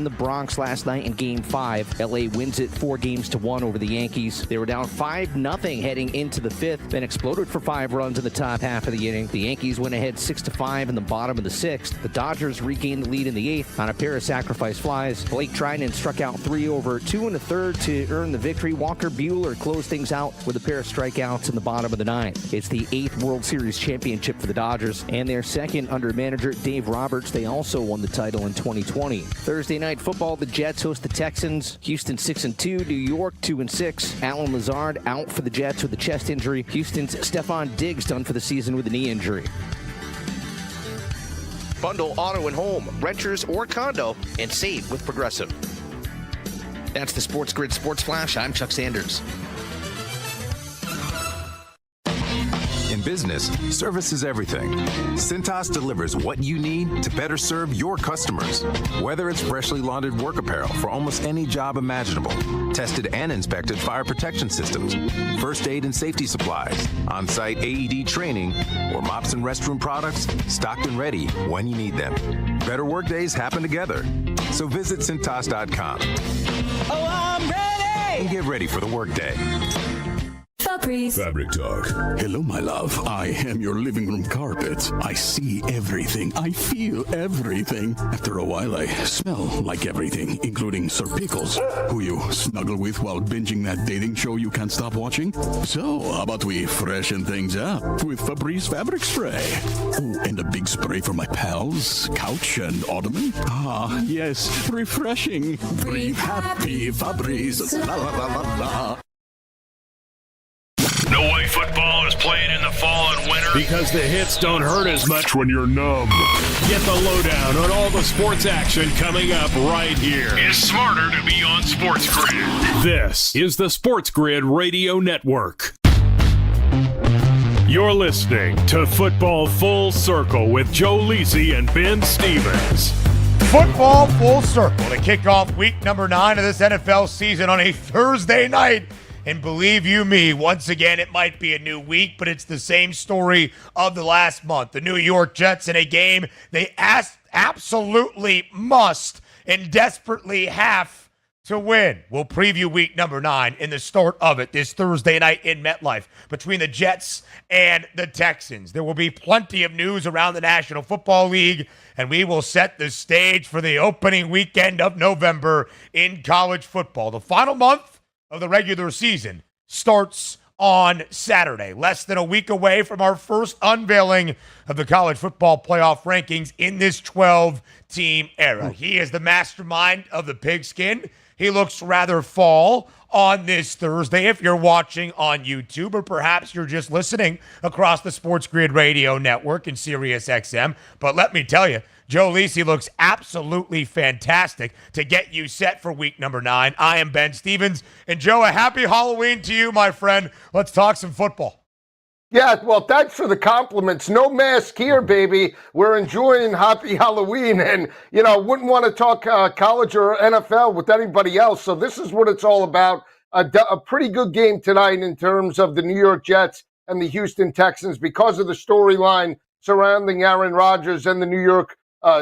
in the Bronx last night in Game 5. LA wins it 4-1 over the Yankees. They were down 5-0 heading into the 5th, then exploded for 5 runs in the top half of the inning. The Yankees went ahead 6-5 in the bottom of the 6th. The Dodgers regained the lead in the 8th on a pair of sacrifice flies. Blake Trinan struck out 3 over 2 1/3 to earn the victory. Walker Buehler closed things out with a pair of strikeouts in the bottom of the 9th. It's the 8th World Series championship for the Dodgers, and their second under manager Dave Roberts. They also won the title in 2020. Thursday night football, the Jets host the Texans. Houston 6-2, New York 2-6. Alan Lazard out for the Jets with a chest injury. Houston's Stephon Diggs done for the season with a knee injury. Bundle auto and home, renters or condo, and save with Progressive. That's the SportsGrid Sports Flash. I'm Chuck Sanders. In business, service is everything. Cintas delivers what you need to better serve your customers. Whether it's freshly laundered work apparel for almost any job imaginable, tested and inspected fire protection systems, first aid and safety supplies, on-site AED training, or mops and restroom products stocked and ready when you need them. Better work days happen together. So visit Cintas.com. Oh, I'm ready! And get ready for the workday. Fabric Talk. Hello, my love. I am your living room carpet. I see everything. I feel everything. After a while, I smell like everything, including Sir Pickles, who you snuggle with while binging that dating show you can't stop watching. So, how about we freshen things up with Febreze Fabric Spray? Oh, and a big spray for my pals, couch and ottoman. Ah, yes, refreshing. Breathe happy, Febreze. La la la la la. No way football is playing in the fall and winter because the hits don't hurt as much when you're numb. Get the lowdown on all the sports action coming up right here. It's smarter to be on SportsGrid. This is the SportsGrid Radio Network. You're listening to Football Full Circle with Joe Lisi and Ben Stevens. Football Full Circle to kick off week number 9 of this NFL season on a Thursday night. And believe you me, once again, it might be a new week, but it's the same story of the last month. The New York Jets in a game they absolutely must and desperately have to win. We'll preview week number 9 in the start of it this Thursday night in MetLife between the Jets and the Texans. There will be plenty of news around the National Football League, and we will set the stage for the opening weekend of November in college football. The final month of the regular season starts on Saturday, less than a week away from our first unveiling of the college football playoff rankings in this 12-team era. He is the mastermind of the pigskin. He looks rather fall on this Thursday if you're watching on YouTube, or perhaps you're just listening across the SportsGrid Radio Network and Sirius XM. But let me tell you, Joe Lisi looks absolutely fantastic to get you set for week number 9. I am Ben Stevens. And Joe, a happy Halloween to you, my friend. Let's talk some football. Yeah, well, thanks for the compliments. No mask here, baby. We're enjoying Happy Halloween. And, you know, wouldn't want to talk college or NFL with anybody else. So this is what it's all about. A pretty good game tonight in terms of the New York Jets and the Houston Texans because of the storyline surrounding Aaron Rodgers and the New York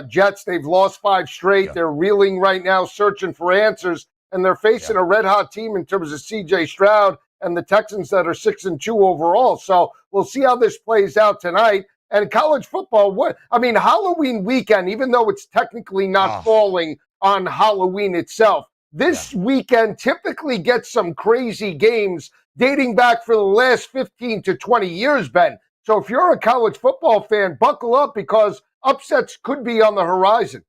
Jets. They've lost 5 straight. Yeah. They're reeling right now, searching for answers, and they're facing a red-hot team in terms of C.J. Stroud and the Texans that are 6-2 overall. So we'll see how this plays out tonight. And college football, Halloween weekend, even though it's technically not falling on Halloween itself, this weekend typically gets some crazy games dating back for the last 15 to 20 years, Ben. So if you're a college football fan, buckle up because upsets could be on the horizon.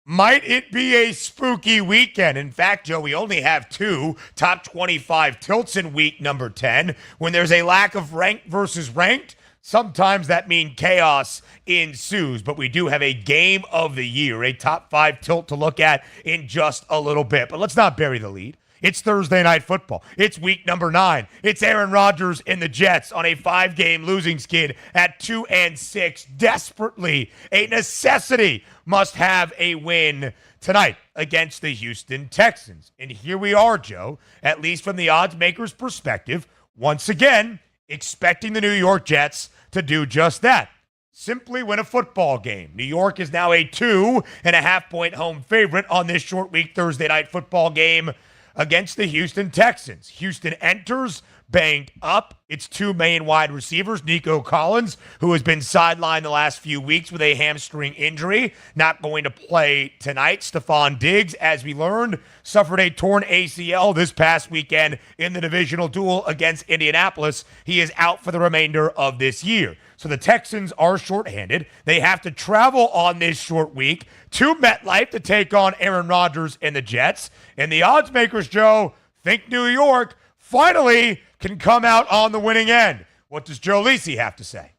Might it be a spooky weekend? In fact, Joe, we only have 2 top 25 tilts in week number 10. When there's a lack of ranked versus ranked, sometimes that means chaos ensues. But we do have a game of the year, a top 5 tilt to look at in just a little bit. But let's not bury the lead. It's Thursday night football. It's week number 9. It's Aaron Rodgers and the Jets on a 5-game losing skid at 2-6. Desperately, a necessity, must have a win tonight against the Houston Texans. And here we are, Joe, at least from the odds maker's perspective, once again, expecting the New York Jets to do just that. simply win a football game. New York is now a 2.5-point home favorite on this short week Thursday night football game against the Houston Texans. Houston enters banged up. Its two main wide receivers, Nico Collins, who has been sidelined the last few weeks with a hamstring injury, not going to play tonight. Stephon Diggs, as we learned, suffered a torn ACL this past weekend in the divisional duel against Indianapolis. He is out for the remainder of this year. So the Texans are shorthanded. They have to travel on this short week to MetLife to take on Aaron Rodgers and the Jets. And the odds makers, Joe, think New York finally can come out on the winning end. What does Joe Lisi have to say?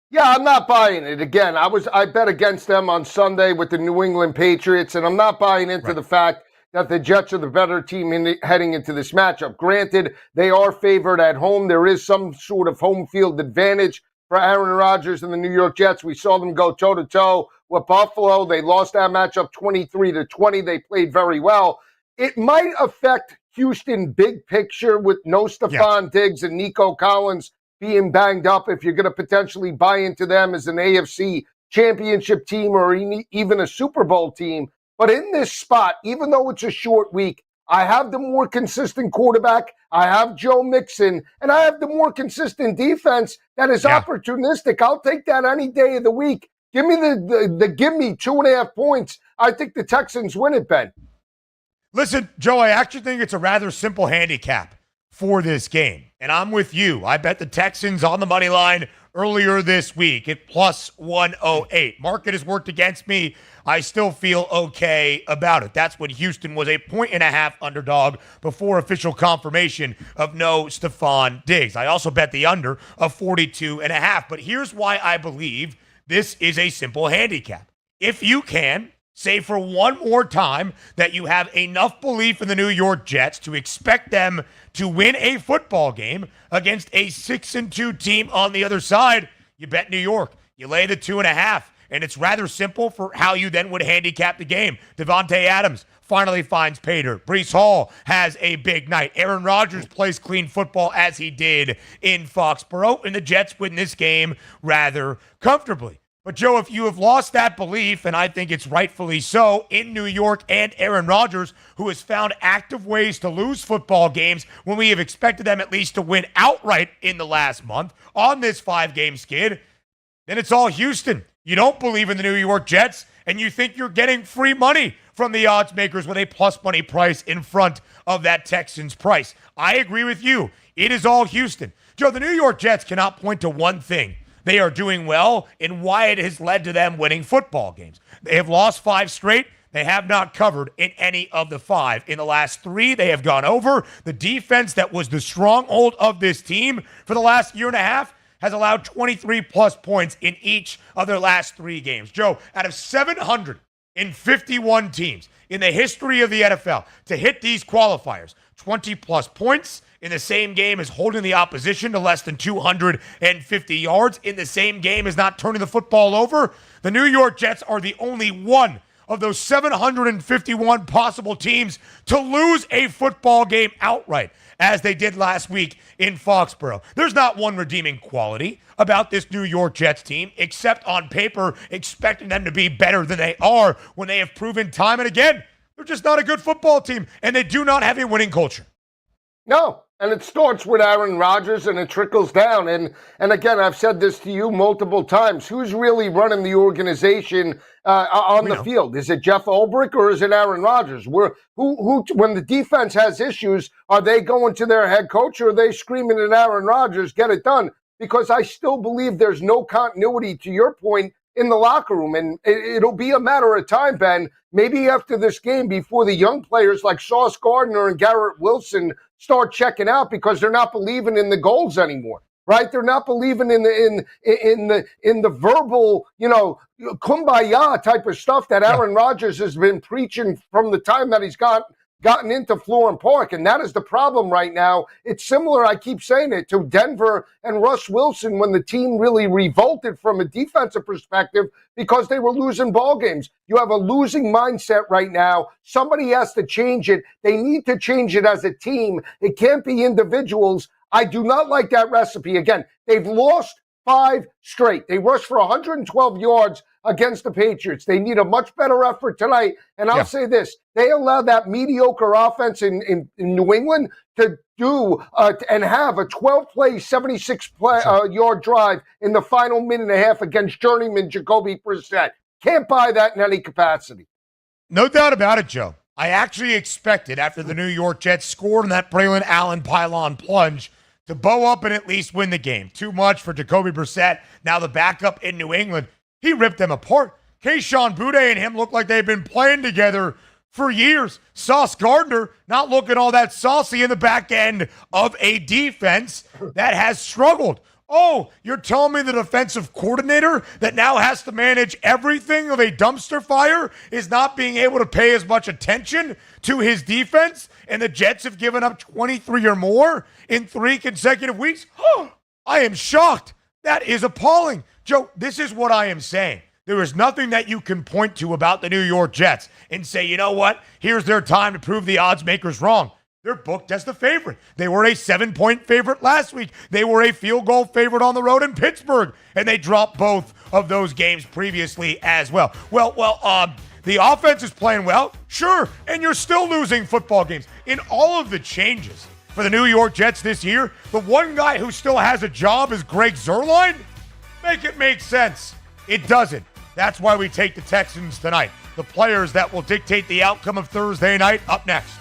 Yeah, I'm not buying it. Again, I bet against them on Sunday with the New England Patriots, and I'm not buying into the fact that the Jets are the better team heading into this matchup. Granted, they are favored at home. There is some sort of home field advantage for Aaron Rodgers and the New York Jets. We saw them go toe-to-toe with Buffalo. They lost that matchup 23-20. They played very well. It might affect Houston big picture with no Stephon Diggs and Nico Collins being banged up if you're going to potentially buy into them as an AFC championship team or even a Super Bowl team. But in this spot, even though it's a short week, I have the more consistent quarterback, I have Joe Mixon, and I have the more consistent defense that is opportunistic. I'll take that any day of the week. Give me the give me 2.5 points. I think the Texans win it, Ben. Listen, Joe, I actually think it's a rather simple handicap for this game. And I'm with you. I bet the Texans on the money line earlier this week at plus 108. Market has worked against me. I still feel okay about it. That's when Houston was a 1.5-point underdog before official confirmation of no Stephon Diggs. I also bet the under of 42.5. But here's why I believe this is a simple handicap. If you can say for one more time that you have enough belief in the New York Jets to expect them to win a football game against a 6-2 team on the other side, you bet New York. You lay the 2.5, and it's rather simple for how you then would handicap the game. Devontae Adams finally finds pay dirt. Breece Hall has a big night. Aaron Rodgers plays clean football as he did in Foxborough, and the Jets win this game rather comfortably. But, Joe, if you have lost that belief, and I think it's rightfully so, in New York and Aaron Rodgers, who has found active ways to lose football games when we have expected them at least to win outright in the last month on this 5-game skid, then it's all Houston. You don't believe in the New York Jets, and you think you're getting free money from the odds makers with a plus money price in front of that Texans price. I agree with you. It is all Houston. Joe, the New York Jets cannot point to one thing they are doing well and why it has led to them winning football games. They have lost 5 straight. They have not covered in any of the 5. In the last 3, they have gone over. The defense that was the stronghold of this team for the last year and a half has allowed 23-plus points in each of their last 3 games. Joe, out of 751 teams in the history of the NFL to hit these qualifiers, 20-plus points in the same game as holding the opposition to less than 250 yards, in the same game as not turning the football over, the New York Jets are the only one of those 751 possible teams to lose a football game outright, as they did last week in Foxborough. There's not one redeeming quality about this New York Jets team, except on paper, expecting them to be better than they are when they have proven time and again they're just not a good football team, and they do not have a winning culture. No, and it starts with Aaron Rodgers and it trickles down. And again, I've said this to you multiple times. Who's really running the organization on the field? Is it Jeff Ulbrich or is it Aaron Rodgers? Who, when the defense has issues, are they going to their head coach or are they screaming at Aaron Rodgers, get it done? Because I still believe there's no continuity, to your point, in the locker room. And it'll be a matter of time, Ben, maybe after this game, before the young players like Sauce Gardner and Garrett Wilson start checking out because they're not believing in the goals anymore, right? They're not believing in the verbal, kumbaya type of stuff that Aaron Rodgers has been preaching from the time that he's gotten into Florham Park, and that is the problem right now. It's similar, I keep saying it, to Denver and Russ Wilson when the team really revolted from a defensive perspective because they were losing ball games. You have a losing mindset right now. Somebody has to change it. They need to change it as a team. It can't be individuals. I do not like that recipe. Again, they've lost 5 straight. They rushed for 112 yards against the Patriots. They need a much better effort tonight. And I'll say this, they allowed that mediocre offense in New England to do and have a 12-play, 76-yard drive in the final minute and a half against journeyman Jacoby Brissett. Can't buy that in any capacity. No doubt about it, Joe. I actually expected, after the New York Jets scored on that Braylon Allen pylon plunge, to bow up and at least win the game. Too much for Jacoby Brissett, now the backup in New England. He ripped them apart. Kayshon Boutte and him look like they've been playing together for years. Sauce Gardner not looking all that saucy in the back end of a defense that has struggled. Oh, you're telling me the defensive coordinator that now has to manage everything of a dumpster fire is not being able to pay as much attention to his defense, and the Jets have given up 23 or more in 3 consecutive weeks? I am shocked. That is appalling. Joe, this is what I am saying. There is nothing that you can point to about the New York Jets and say, you know what? Here's their time to prove the odds makers wrong. They're booked as the favorite. They were a 7-point favorite last week. They were a field goal favorite on the road in Pittsburgh, and they dropped both of those games previously as well. The offense is playing well, sure, and you're still losing football games. In all of the changes for the New York Jets this year, the one guy who still has a job is Greg Zuerlein? Make it make sense. It doesn't. That's why we take the Texans tonight. The players that will dictate the outcome of Thursday night up next.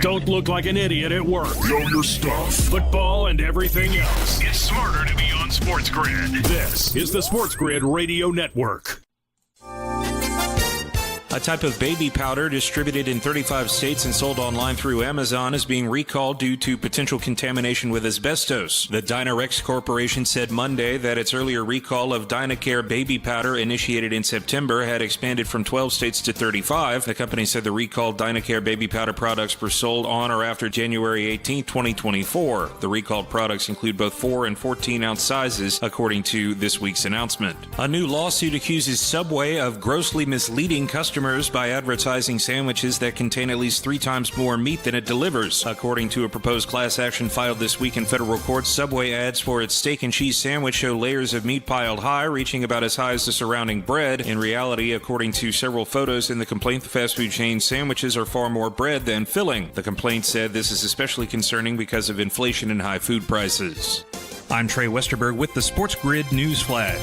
Don't look like an idiot at work. Know your stuff. Football and everything else. It's smarter to be on SportsGrid. This is the SportsGrid Radio Network. A type of baby powder distributed in 35 states and sold online through Amazon is being recalled due to potential contamination with asbestos. The Dynarex Corporation said Monday that its earlier recall of Dynacare baby powder, initiated in September, had expanded from 12 states to 35. The company said the recalled Dynacare baby powder products were sold on or after January 18, 2024. The recalled products include both 4 and 14-ounce sizes, according to this week's announcement. A new lawsuit accuses Subway of grossly misleading customers by advertising sandwiches that contain at least 3 times more meat than it delivers. According to a proposed class action filed this week in federal court, Subway ads for its steak and cheese sandwich show layers of meat piled high, reaching about as high as the surrounding bread. In reality, according to several photos in the complaint, the fast food chain sandwiches are far more bread than filling. The complaint said this is especially concerning because of inflation and high food prices. I'm Trey Westerberg with the SportsGrid News Flash.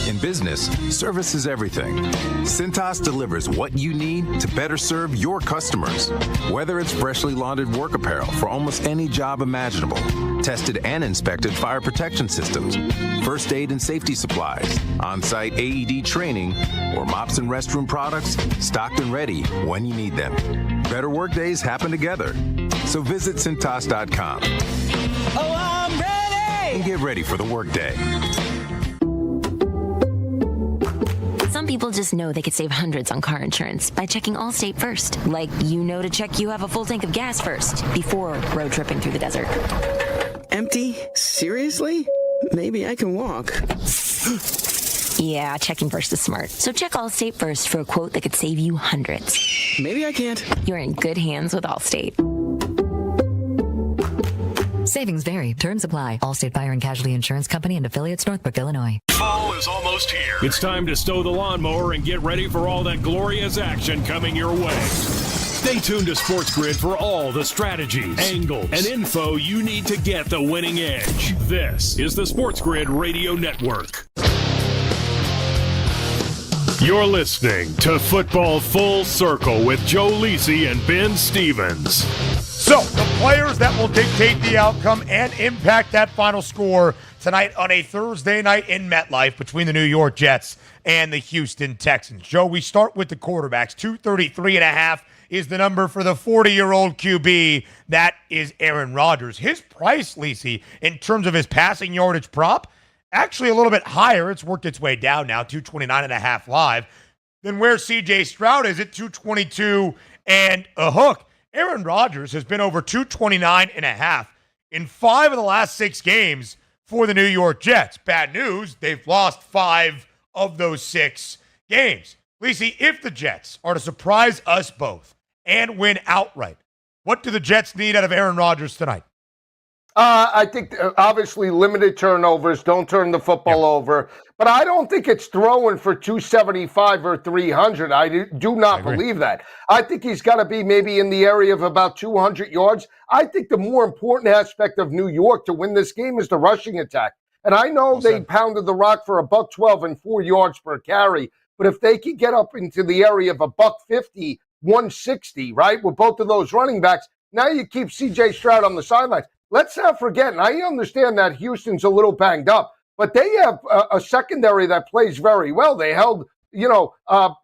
In business, service is everything. Cintas delivers what you need to better serve your customers. Whether it's freshly laundered work apparel for almost any job imaginable, tested and inspected fire protection systems, first aid and safety supplies, on-site AED training, or mops and restroom products, stocked and ready when you need them. Better work days happen together. So visit Cintas.com. Oh, I'm ready! And get ready for the workday. Some people just know they could save hundreds on car insurance by checking Allstate first. Like, to check you have a full tank of gas first before road tripping through the desert. Empty? Seriously? Maybe I can walk. Yeah, checking first is smart. So check Allstate first for a quote that could save you hundreds. Maybe I can't. You're in good hands with Allstate. Savings vary. Terms apply. Allstate Fire and Casualty Insurance Company and affiliates, Northbrook, Illinois. Fall is almost here. It's time to stow the lawnmower and get ready for all that glorious action coming your way. Stay tuned to SportsGrid for all the strategies, angles, and info you need to get the winning edge. This is the SportsGrid Radio Network. You're listening to Football Full Circle with Joe Lisi and Ben Stevens. So, the players that will dictate the outcome and impact that final score tonight on a Thursday night in MetLife between the New York Jets and the Houston Texans. Joe, we start with the quarterbacks. 233.5 is the number for the 40-year-old QB. That is Aaron Rodgers. His price, Lisi, in terms of his passing yardage prop, actually a little bit higher. It's worked its way down now, 229.5 live, than where C.J. Stroud is at 222 and a hook. Aaron Rodgers has been over 229.5 in 5 of the last 6 games for the New York Jets. Bad news, they've lost 5 of those 6 games. Lacey, if the Jets are to surprise us both and win outright, what do the Jets need out of Aaron Rodgers tonight? I think obviously limited turnovers, don't turn the football over, but I don't think it's throwing for 275 or 300. I do not believe that. I think he's got to be maybe in the area of about 200 yards. I think the more important aspect of New York to win this game is the rushing attack. And I know they pounded the rock for $112 and 4 yards per carry, but if they could get up into the area of $150, 160, right, with both of those running backs, now you keep C.J. Stroud on the sidelines. Let's not forget, and I understand that Houston's a little banged up, but they have a secondary that plays very well. They held,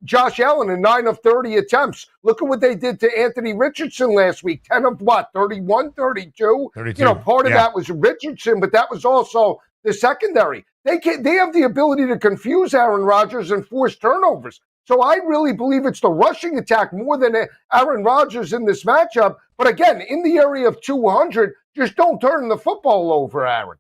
Josh Allen in 9 of 30 attempts. Look at what they did to Anthony Richardson last week. 10 of what? 31, 32? 32. Part of that was Richardson, but that was also the secondary. They have the ability to confuse Aaron Rodgers and force turnovers. So I really believe it's the rushing attack more than Aaron Rodgers in this matchup. But again, in the area of 200, just don't turn the football over, Aaron.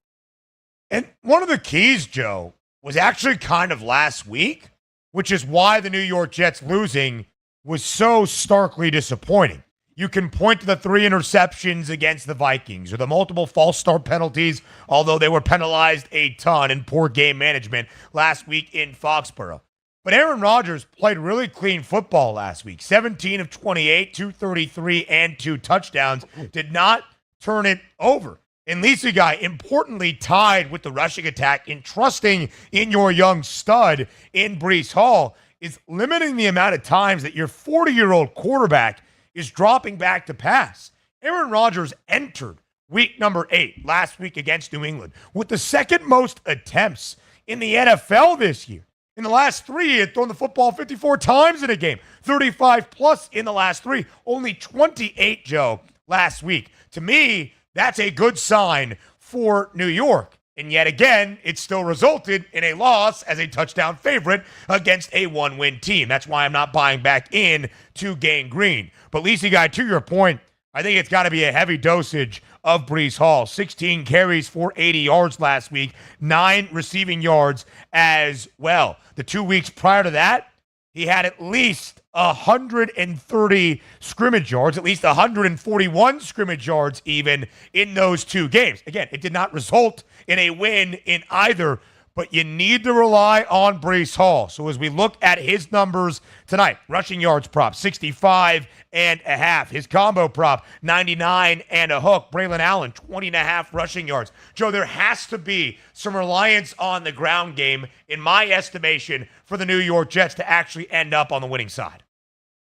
And one of the keys, Joe, was actually kind of last week, which is why the New York Jets losing was so starkly disappointing. You can point to the 3 interceptions against the Vikings or the multiple false start penalties, although they were penalized a ton in poor game management last week in Foxborough. But Aaron Rodgers played really clean football last week. 17 of 28, 233, and 2 touchdowns. Did not turn it over. And Lisa Guy, importantly, tied with the rushing attack in trusting in your young stud in Breece Hall is limiting the amount of times that your 40-year-old quarterback is dropping back to pass. Aaron Rodgers entered week number 8 last week against New England with the second most attempts in the NFL this year. In the last 3, he had thrown the football 54 times in a game, 35 plus in the last 3, only 28, Joe, last week. To me, that's a good sign for New York. And yet again, it still resulted in a loss as a touchdown favorite against a 1-win team. That's why I'm not buying back in to Gang Green. But Lisa Guy, to your point, I think it's got to be a heavy dosage of Breece Hall. 16 carries for 80 yards last week, 9 receiving yards as well. The 2 weeks prior to that, he had at least 130 scrimmage yards, at least 141 scrimmage yards even in those 2 games. Again, it did not result in a win in either, but you need to rely on Breece Hall. So as we look at his numbers tonight, rushing yards prop, 65 and a half. His combo prop, 99 and a hook. Braylon Allen, 20 and a half rushing yards. Joe, there has to be some reliance on the ground game, in my estimation, for the New York Jets to actually end up on the winning side.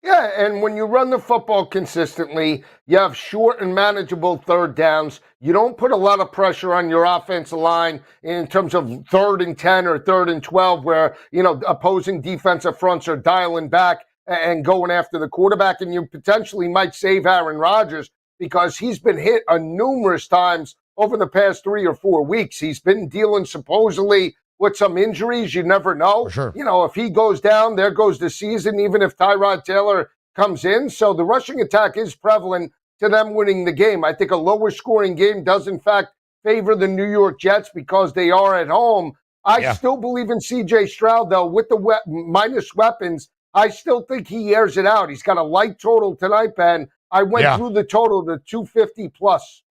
Yeah, and when you run the football consistently, you have short and manageable third downs. You don't put a lot of pressure on your offensive line in terms of 3rd and 10 or 3rd and 12 where, opposing defensive fronts are dialing back and going after the quarterback, and you potentially might save Aaron Rodgers because he's been hit numerous times over the past 3 or 4 weeks. He's been dealing supposedly with some injuries. You never know. For sure. If he goes down, there goes the season, even if Tyrod Taylor comes in. So the rushing attack is prevalent to them winning the game. I think a lower scoring game does, in fact, favor the New York Jets because they are at home. I still believe in C.J. Stroud, though, with the minus weapons. I still think he airs it out. He's got a light total tonight, Ben. I went through the total to 250 plus.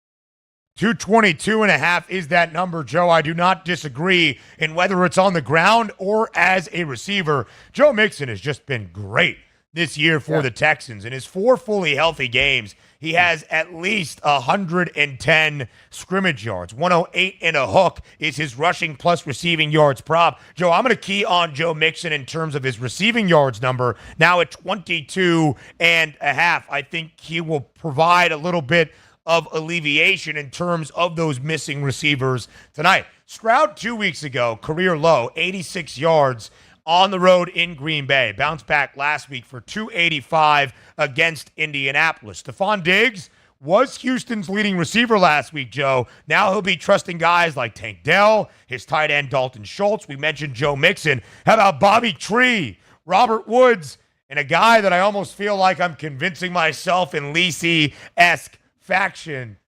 222 and a half is that number, Joe. I do not disagree in whether it's on the ground or as a receiver. Joe Mixon has just been great this year for the Texans. In his 4 fully healthy games, he has at least 110 scrimmage yards. 108 and a hook is his rushing plus receiving yards prop. Joe, I'm going to key on Joe Mixon in terms of his receiving yards number, now at 22 and a half. I think he will provide a little bit of alleviation in terms of those missing receivers tonight. Stroud 2 weeks ago, career low, 86 yards on the road in Green Bay. Bounced back last week for 285 against Indianapolis. Stephon Diggs was Houston's leading receiver last week, Joe. Now he'll be trusting guys like Tank Dell, his tight end Dalton Schultz. We mentioned Joe Mixon. How about Bobby Tree, Robert Woods, and a guy that I almost feel like I'm convincing myself in Lisi-esque faction,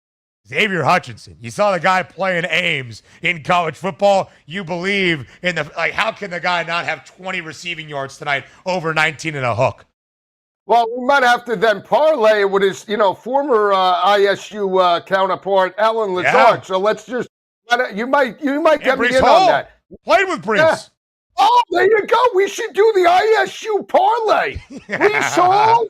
Xavier Hutchinson. You saw the guy playing Ames in college football. You believe in how can the guy not have 20 receiving yards tonight, over 19 and a hook? Well, we might have to then parlay with his, former ISU counterpart, Alan Lazard. Yeah. So let's just, you might get me Brees in Hall on that. Played with Brees. Yeah. Oh, there you go. We should do the ISU parlay. Brees Hall,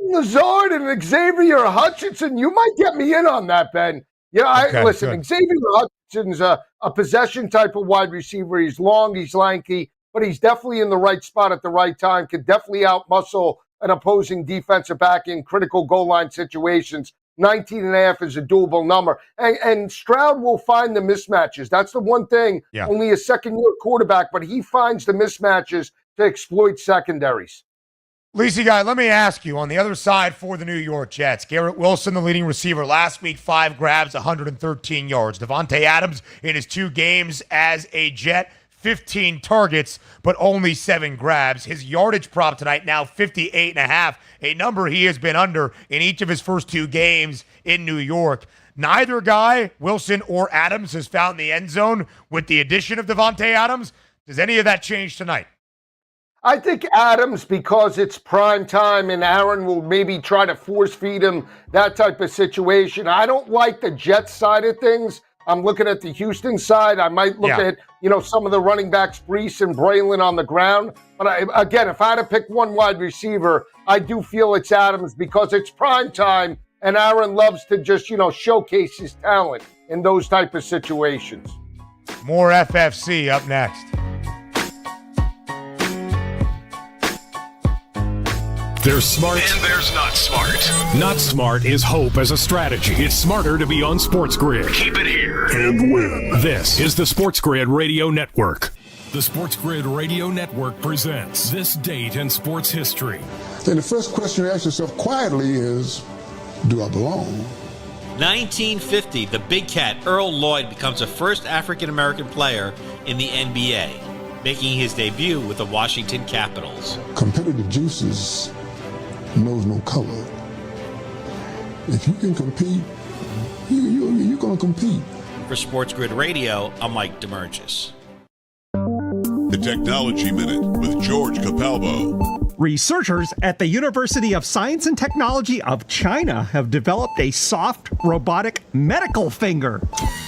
Lazard, and Xavier Hutchinson. You might get me in on that, Ben. Yeah, listen, good. Xavier Hutchinson's a possession type of wide receiver. He's long, he's lanky, but he's definitely in the right spot at the right time, could definitely outmuscle an opposing defensive back in critical goal line situations. 19.5 is a doable number. And Stroud will find the mismatches. That's the one thing. Yeah. Only a second-year quarterback, but he finds the mismatches to exploit secondaries. Lacey guy, let me ask you, on the other side for the New York Jets, Garrett Wilson, the leading receiver, last week 5 grabs, 113 yards. Devontae Adams in his 2 games as a Jet, 15 targets, but only 7 grabs. His yardage prop tonight now 58.5, a number he has been under in each of his first 2 games in New York. Neither guy, Wilson or Adams, has found the end zone with the addition of Devontae Adams. Does any of that change tonight? I think Adams, because it's prime time and Aaron will maybe try to force feed him that type of situation. I don't like the Jets side of things. I'm looking at the Houston side. I might look at, some of the running backs, Brees and Braylon on the ground. But again, if I had to pick one wide receiver, I do feel it's Adams because it's prime time and Aaron loves to just, showcase his talent in those type of situations. More FFC up next. There's smart. And there's not smart. Not smart is hope as a strategy. It's smarter to be on SportsGrid. Keep it here. And win. This is the SportsGrid Radio Network. The SportsGrid Radio Network presents This Date in Sports History. Then the first question you ask yourself quietly is, do I belong? 1950, the Big Cat, Earl Lloyd, becomes the first African-American player in the NBA, making his debut with the Washington Capitals. Competitive juices knows no color. If you can compete, you're going to compete. For SportsGrid Radio, I'm Mike DeMurgis. The Technology Minute with George Capalbo. Researchers at the University of Science and Technology of China have developed a soft, robotic medical finger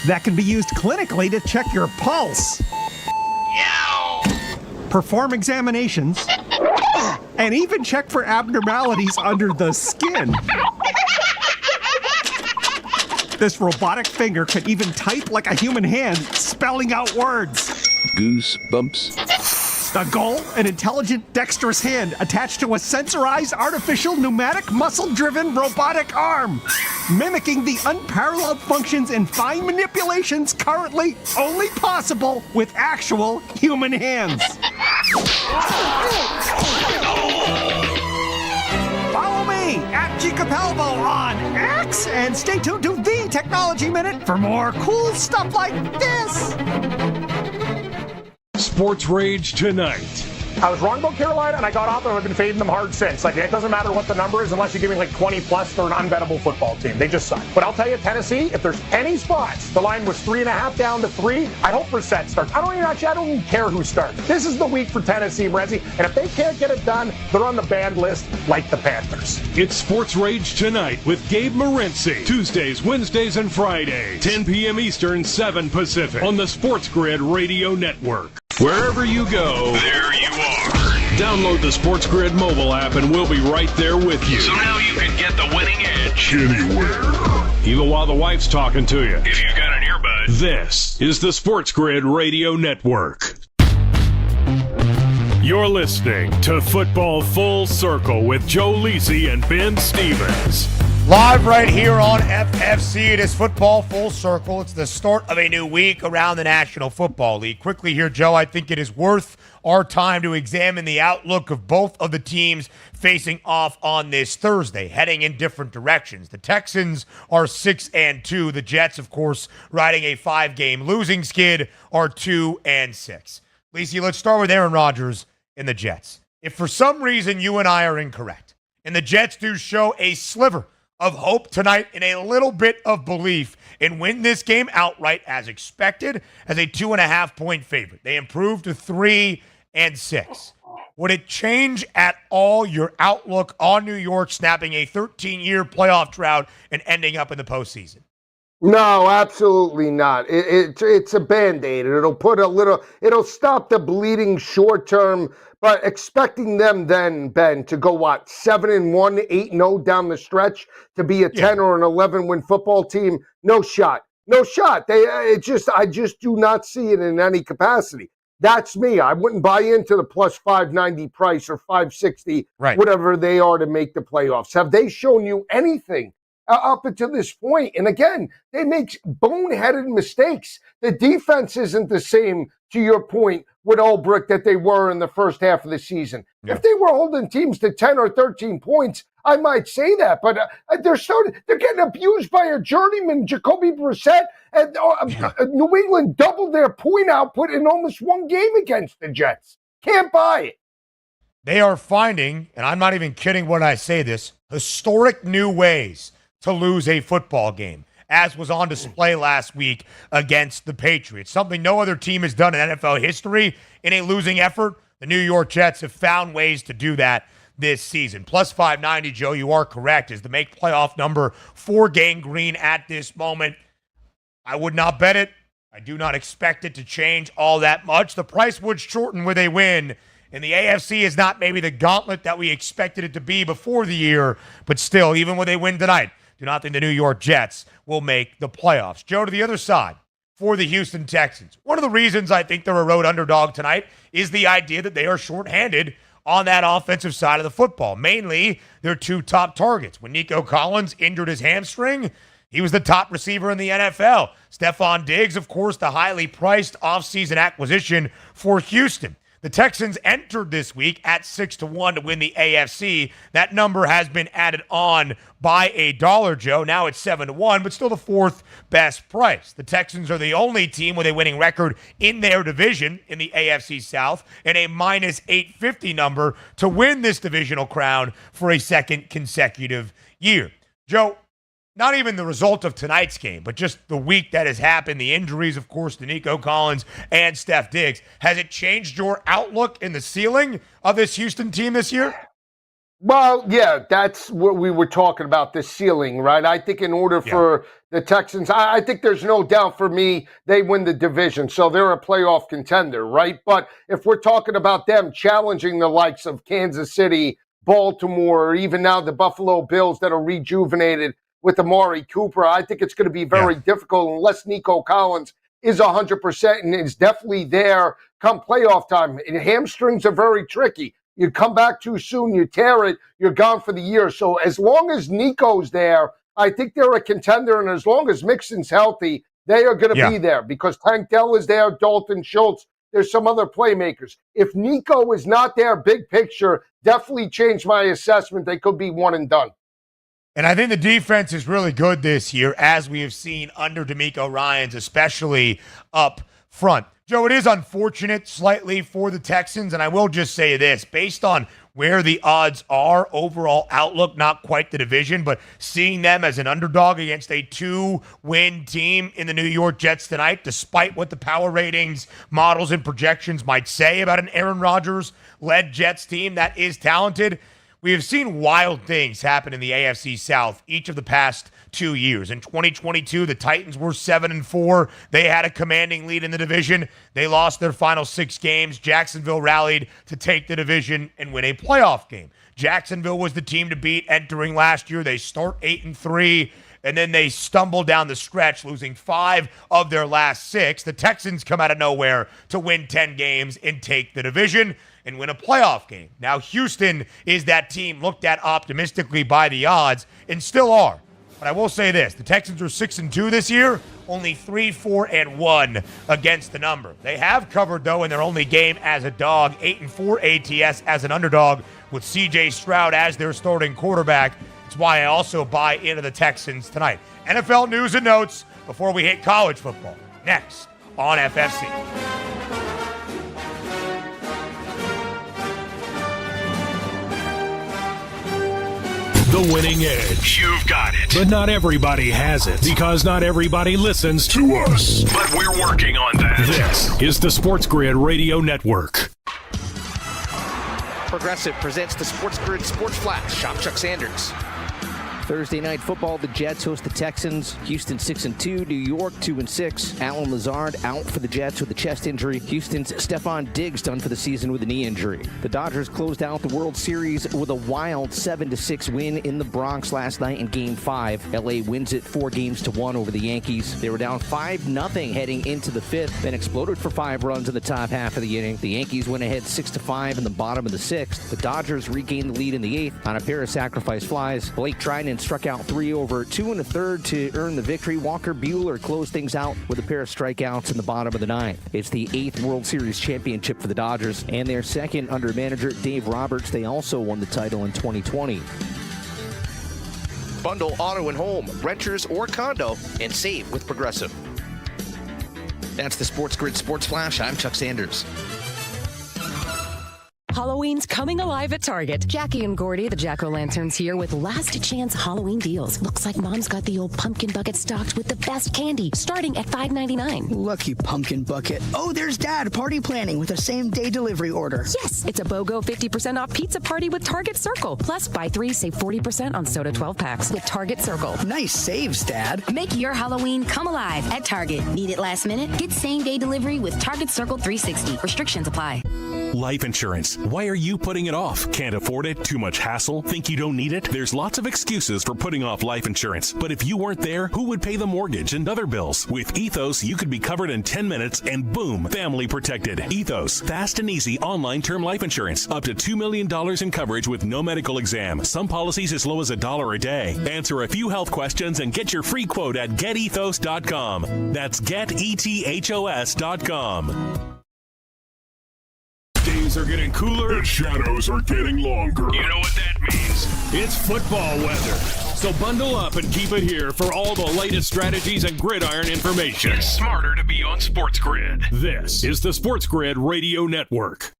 that can be used clinically to check your pulse, perform examinations, and even check for abnormalities under the skin. This robotic finger could even type like a human hand, spelling out words. Goosebumps. The goal? An intelligent, dexterous hand attached to a sensorized, artificial, pneumatic, muscle-driven robotic arm, mimicking the unparalleled functions and fine manipulations currently only possible with actual human hands. Follow me at G Capalbo on X and stay tuned to the Technology Minute for more cool stuff like this. Sports Rage tonight. I was wrong about Carolina, and I got off, and I've been fading them hard since. It doesn't matter what the number is unless you give me 20 plus. They're an unbettable football team. They just suck. But I'll tell you, Tennessee, if there's any spots, the line was 3.5 down to 3. I hope Brissett starts. I don't even care who starts. This is the week for Tennessee, Renzi, and if they can't get it done, they're on the banned list like the Panthers. It's Sports Rage tonight with Gabe Morency. Tuesdays, Wednesdays, and Fridays, 10 p.m. Eastern, 7 Pacific, on the SportsGrid Radio Network. Wherever you go, there you are. Download the SportsGrid mobile app and we'll be right there with you. So now you can get the winning edge anywhere, even while the wife's talking to you. If you've got an earbud. This is the SportsGrid Radio Network. You're listening to Football Full Circle with Joe Lisi and Ben Stevens. Live right here on FFC. It is Football Full Circle. It's the start of a new week around the National Football League. Quickly here, Joe, I think it is worth our time to examine the outlook of both of the teams facing off on this Thursday, heading in different directions. The Texans are 6-2. The Jets, of course, riding a 5-game losing skid, are 2-6. Lacey, let's start with Aaron Rodgers and the Jets. If for some reason you and I are incorrect, and the Jets do show a sliver of hope tonight and a little bit of belief and win this game outright as expected as a 2.5-point favorite. They improved to 3-6. Would it change at all your outlook on New York snapping a 13-year playoff drought and ending up in the postseason? No, absolutely not. It's a Band-Aid. It'll stop the bleeding short term, but expecting them then, Ben, to go, 7-1, 8-0 down the stretch to be a 10 or an 11 win football team? No shot. No shot. I just do not see it in any capacity. That's me. I wouldn't buy into the plus 590 price or 560, whatever they are to make the playoffs. Have they shown you anything up until this point? And again, they make boneheaded mistakes. The defense isn't the same, to your point, with Ulbrich that they were in the first half of the season. If they were holding teams to 10 or 13 points, I might say that, but they're getting abused by a journeyman, Jacoby Brissett, and New England doubled their point output in almost one game against the Jets. Can't buy it. They are finding, and I'm not even kidding when I say this, historic new ways to lose a football game, as was on display last week against the Patriots. Something no other team has done in NFL history in a losing effort. The New York Jets have found ways to do that this season. Plus 590, Joe, you are correct, is the make playoff number for Gang Green at this moment. I would not bet it. I do not expect it to change all that much. The price would shorten with a win, and the AFC is not maybe the gauntlet that we expected it to be before the year, but still, even with a win tonight, do not think the New York Jets will make the playoffs. Joe, to the other side, for the Houston Texans. One of the reasons I think they're a road underdog tonight is the idea that they are shorthanded on that offensive side of the football. Mainly, their two top targets. When Nico Collins injured his hamstring, he was the top receiver in the NFL. Stephon Diggs, of course, the highly priced offseason acquisition for Houston. The Texans entered this week at 6-1 to win the AFC. That number has been added on by $1, Joe. Now it's 7-1, but still the fourth best price. The Texans are the only team with a winning record in their division in the AFC South and a minus 850 number to win this divisional crown for a second consecutive year. Joe, not even the result of tonight's game, but just the week that has happened, the injuries, of course, to Nico Collins and Steph Diggs. Has it changed your outlook in the ceiling of this Houston team this year? Well, yeah, that's what we were talking about, the ceiling, right? I think in order for the Texans, I think there's no doubt for me they win the division, so they're a playoff contender, right? But if we're talking about them challenging the likes of Kansas City, Baltimore, or even now the Buffalo Bills that are rejuvenated with Amari Cooper, I think it's going to be very difficult unless Nico Collins is 100% and is definitely there come playoff time. And hamstrings are very tricky. You come back too soon, you tear it, you're gone for the year. So as long as Nico's there, I think they're a contender. And as long as Mixon's healthy, they are going to be there because Tank Dell is there, Dalton Schultz. There's some other playmakers. If Nico is not there, big picture, definitely change my assessment. They could be one and done. And I think the defense is really good this year, as we have seen under DeMeco Ryans, especially up front. Joe, it is unfortunate slightly for the Texans, and I will just say this. Based on where the odds are, overall outlook, not quite the division, but seeing them as an underdog against a 2-win team in the New York Jets tonight, despite what the power ratings, models, and projections might say about an Aaron Rodgers-led Jets team that is talented, we have seen wild things happen in the AFC South each of the past 2 years. In 2022, the Titans were 7-4. They had a commanding lead in the division. They lost their final 6 games. Jacksonville rallied to take the division and win a playoff game. Jacksonville was the team to beat entering last year. They start 8-3, and then they stumble down the stretch, losing 5 of their last 6. The Texans come out of nowhere to win 10 games and take the division and win a playoff game. Now, Houston is that team looked at optimistically by the odds and still are. But I will say this, the Texans are 6-2 this year, only 3-4-1 against the number. They have covered, though, in their only game as a dog, 8-4 ATS as an underdog with C.J. Stroud as their starting quarterback. It's why I also buy into the Texans tonight. NFL news and notes before we hit college football. Next on FFC. The Winning Edge. You've got it. But not everybody has it, because not everybody listens to us. But we're working on that. This is the SportsGrid Radio Network. Progressive presents the SportsGrid Sports Flash. I'm Chuck Sanders. Thursday night football, the Jets host the Texans. Houston 6-2, New York 2-6. Alan Lazard out for the Jets with a chest injury. Houston's Stephon Diggs done for the season with a knee injury. The Dodgers closed out the World Series with a wild 7-6 win in the Bronx last night in Game 5. LA wins it 4-1 over the Yankees. They were down 5-0 heading into the fifth, then exploded for 5 runs in the top half of the inning. The Yankees went ahead 6-5 in the bottom of the sixth. The Dodgers regained the lead in the eighth on a pair of sacrifice flies. Blake Trinan struck out 3 over 2 1/3 to earn the victory. Walker Buehler closed things out with a pair of strikeouts in the bottom of the ninth. It's the 8th World Series championship for the Dodgers and their second under manager Dave Roberts. They also won the title in 2020. Bundle auto and home, renters or condo, and save with Progressive. That's the SportsGrid Sports Flash. I'm Chuck Sanders. Halloween's coming alive at Target. Jackie and Gordy, the Jack-O-Lanterns, here with last chance Halloween deals. Looks like Mom's got the old pumpkin bucket stocked with the best candy, starting at $5.99. Lucky pumpkin bucket. Oh, there's Dad party planning with a same-day delivery order. Yes, it's a BOGO 50% off pizza party with Target Circle. Plus, buy 3, save 40% on soda 12 packs with Target Circle. Nice saves, Dad. Make your Halloween come alive at Target. Need it last minute? Get same-day delivery with Target Circle 360. Restrictions apply. Life insurance. Why are you putting it off? Can't afford it? Too much hassle? Think you don't need it? There's lots of excuses for putting off life insurance. But if you weren't there, who would pay the mortgage and other bills? With Ethos, you could be covered in 10 minutes and boom, family protected. Ethos, fast and easy online term life insurance. Up to $2 million in coverage with no medical exam. Some policies as low as $1 a day. Answer a few health questions and get your free quote at getethos.com. That's getethos.com. Days are getting cooler. And shadows are getting longer. You know what that means. It's football weather. So bundle up and keep it here for all the latest strategies and gridiron information. It's smarter to be on SportsGrid. This is the SportsGrid Radio Network.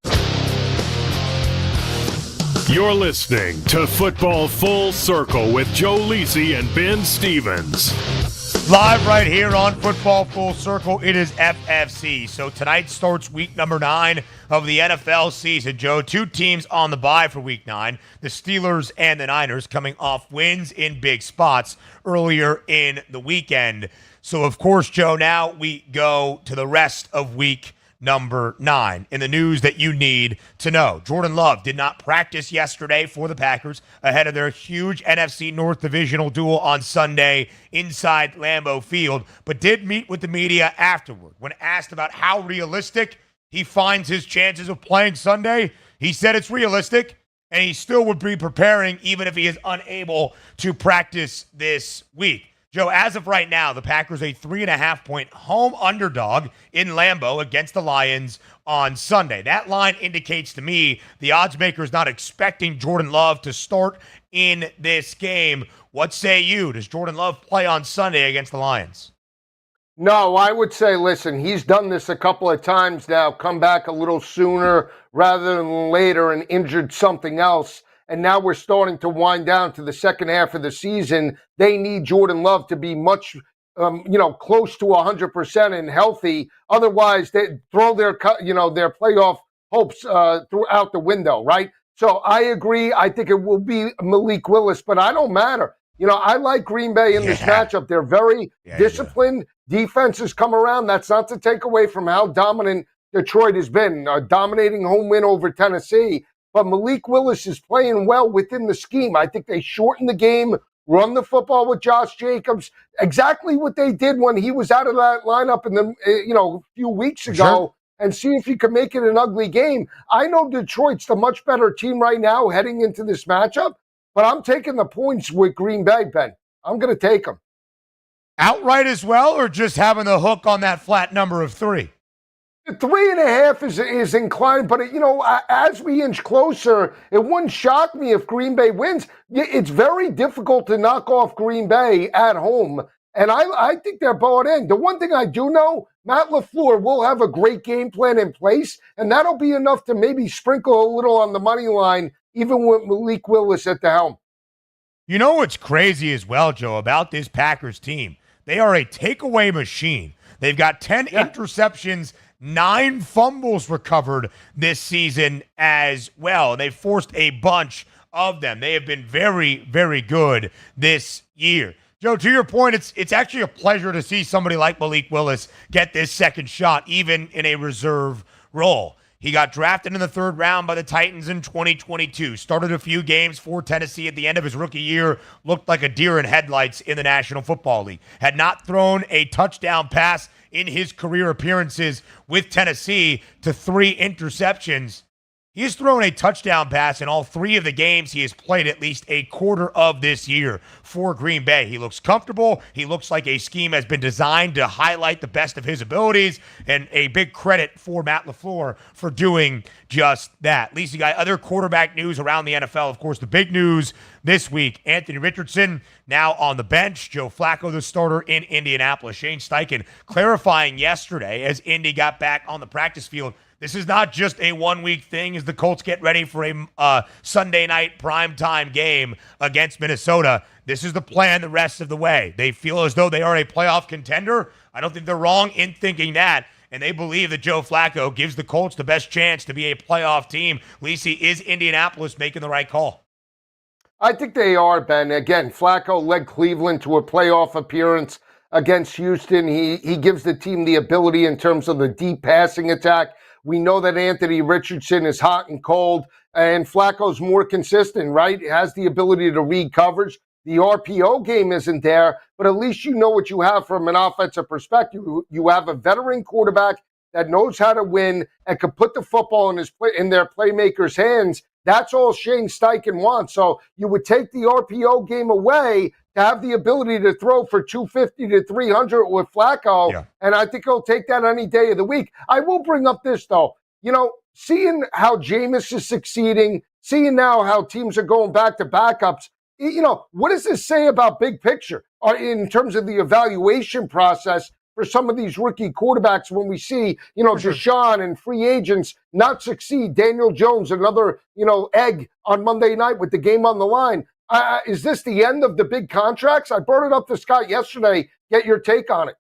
You're listening to Football Full Circle with Joe Lisi and Ben Stevens. Live right here on Football Full Circle, it is FFC. So tonight starts week number 9 of the NFL season, Joe. 2 teams on the bye for week 9, the Steelers and the Niners, coming off wins in big spots earlier in the weekend. So, of course, Joe, now we go to the rest of week number 9 in the news that you need to know. Jordan Love did not practice yesterday for the Packers ahead of their huge NFC North divisional duel on Sunday inside Lambeau Field, but did meet with the media afterward. When asked about how realistic he finds his chances of playing Sunday, he said it's realistic and he still would be preparing even if he is unable to practice this week. Joe, as of right now, the Packers a 3.5-point home underdog in Lambeau against the Lions on Sunday. That line indicates to me the odds maker is not expecting Jordan Love to start in this game. What say you? Does Jordan Love play on Sunday against the Lions? No, I would say, listen, he's done this a couple of times now, come back a little sooner rather than later and injured something else. And now we're starting to wind down to the second half of the season. They need Jordan Love to be much, close to 100% and healthy. Otherwise, they throw their playoff hopes throughout the window, right? So I agree. I think it will be Malik Willis, but I don't matter. I like Green Bay in this matchup. They're very disciplined. Defenses come around. That's not to take away from how dominant Detroit has been, a dominating home win over Tennessee. But Malik Willis is playing well within the scheme. I think they shorten the game, run the football with Josh Jacobs, exactly what they did when he was out of that lineup in the a few weeks ago, and see if he can make it an ugly game. I know Detroit's the much better team right now heading into this matchup, but I'm taking the points with Green Bay, Ben. I'm going to take them. Outright as well, or just having the hook on that flat number of 3? 3.5 is inclined, but as we inch closer, it wouldn't shock me if Green Bay wins. It's very difficult to knock off Green Bay at home, and I think they're bought in. The one thing I do know, Matt LaFleur will have a great game plan in place, and that'll be enough to maybe sprinkle a little on the money line, even with Malik Willis at the helm. You know what's crazy as well, Joe, about this Packers team? They are a takeaway machine. They've got 10 interceptions, 9 fumbles recovered this season as well. They've forced a bunch of them. They have been very, very good this year. Joe, to your point, it's actually a pleasure to see somebody like Malik Willis get this second shot, even in a reserve role. He got drafted in the 3rd round by the Titans in 2022. Started a few games for Tennessee at the end of his rookie year. Looked like a deer in headlights in the National Football League. Had not thrown a touchdown pass in his career appearances with Tennessee to 3 interceptions. He has thrown a touchdown pass in all 3 of the games he has played at least a quarter of this year for Green Bay. He looks comfortable. He looks like a scheme has been designed to highlight the best of his abilities, and a big credit for Matt LaFleur for doing just that. At least you got other quarterback news around the NFL. Of course, the big news this week, Anthony Richardson now on the bench. Joe Flacco, the starter in Indianapolis. Shane Steichen clarifying yesterday as Indy got back on the practice field. This is not just a one-week thing as the Colts get ready for a Sunday night primetime game against Minnesota. This is the plan the rest of the way. They feel as though they are a playoff contender. I don't think they're wrong in thinking that. And they believe that Joe Flacco gives the Colts the best chance to be a playoff team. Lisi, is Indianapolis making the right call? I think they are, Ben. Again, Flacco led Cleveland to a playoff appearance against Houston. He gives the team the ability in terms of the deep passing attack. We know that Anthony Richardson is hot and cold, and Flacco's more consistent, right? He has the ability to read coverage. The RPO game isn't there, but at least you know what you have from an offensive perspective. You have a veteran quarterback that knows how to win and can put the football in their playmakers' hands. That's all Shane Steichen wants. So you would take the RPO game away to have the ability to throw for 250 to 300 with Flacco, and I think he'll take that any day of the week. I will bring up this, though. You know, seeing how Jameis is succeeding, seeing now how teams are going back to backups, you know, what does this say about big picture in terms of the evaluation process for some of these rookie quarterbacks when we see, you know, Deshaun and free agents not succeed? Daniel Jones, another, you know, egg on Monday night with the game on the line. Is this the end of the big contracts? I brought it up to Scott yesterday. Get your take on it.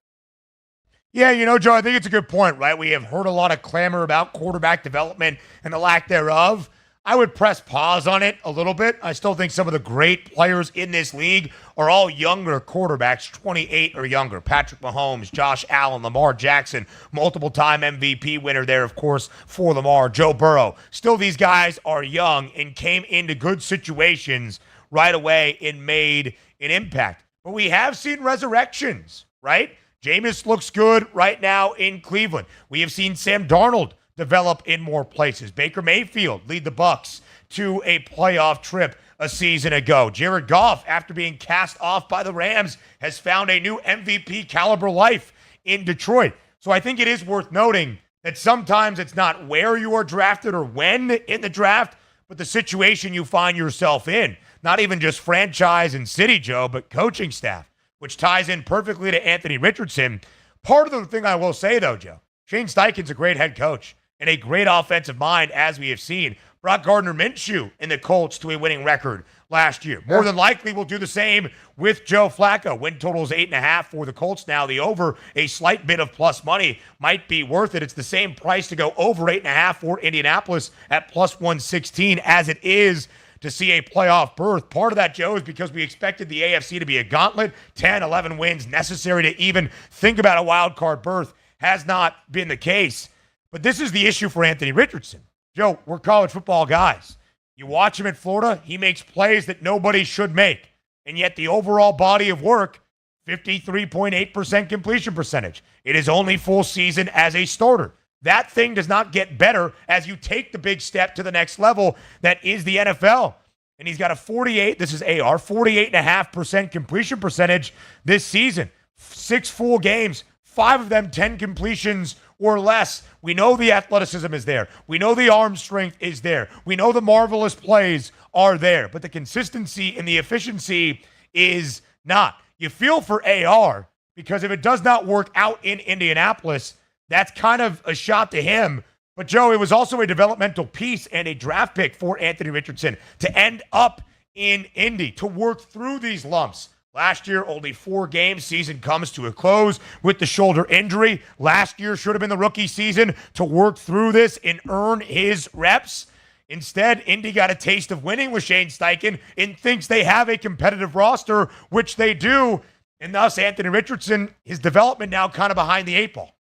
Yeah, you know, Joe, I think it's a good point, right? We have heard a lot of clamor about quarterback development and the lack thereof. I would press pause on it a little bit. I still think some of the great players in this league are all younger quarterbacks, 28 or younger. Patrick Mahomes, Josh Allen, Lamar Jackson, multiple-time MVP winner there, of course, for Lamar. Joe Burrow. Still, these guys are young and came into good situations right away and made an impact. But we have seen resurrections, right? Jameis looks good right now in Cleveland. We have seen Sam Darnold develop in more places. Baker Mayfield lead the Bucs to a playoff trip a season ago. Jared Goff, after being cast off by the Rams, has found a new MVP caliber life in Detroit. So I think it is worth noting that sometimes it's not where you are drafted or when in the draft, but the situation you find yourself in. Not even just franchise and city, Joe, but coaching staff, which ties in perfectly to Anthony Richardson. Part of the thing I will say, though, Joe, Shane Steichen's a great head coach and a great offensive mind, as we have seen. Brought Gardner Minshew and the Colts to a winning record last year. More than likely will do the same with Joe Flacco. Win total is 8.5 for the Colts now. The over, a slight bit of plus money, might be worth it. It's the same price to go over 8.5 for Indianapolis at plus 116 as it is to see a playoff berth. Part of that, Joe, is because we expected the AFC to be a gauntlet. 10, 11 wins necessary to even think about a wild card berth. Has not been the case. But this is the issue for Anthony Richardson. Joe, we're college football guys. You watch him at Florida, he makes plays that nobody should make. And yet the overall body of work, 53.8% completion percentage. It is only full season as a starter. That thing does not get better as you take the big step to the next level that is the NFL. And he's got a 48.5% completion percentage this season. 6 full games, 5 of them 10 completions or less. We know the athleticism is there. We know the arm strength is there. We know the marvelous plays are there. But the consistency and the efficiency is not. You feel for AR because if it does not work out in Indianapolis, that's kind of a shot to him. But, Joe, it was also a developmental piece and a draft pick for Anthony Richardson to end up in Indy to work through these lumps. Last year, only 4 games. Season comes to a close with the shoulder injury. Last year should have been the rookie season to work through this and earn his reps. Instead, Indy got a taste of winning with Shane Steichen and thinks they have a competitive roster, which they do. And thus, Anthony Richardson, his development now kind of behind the 8 ball.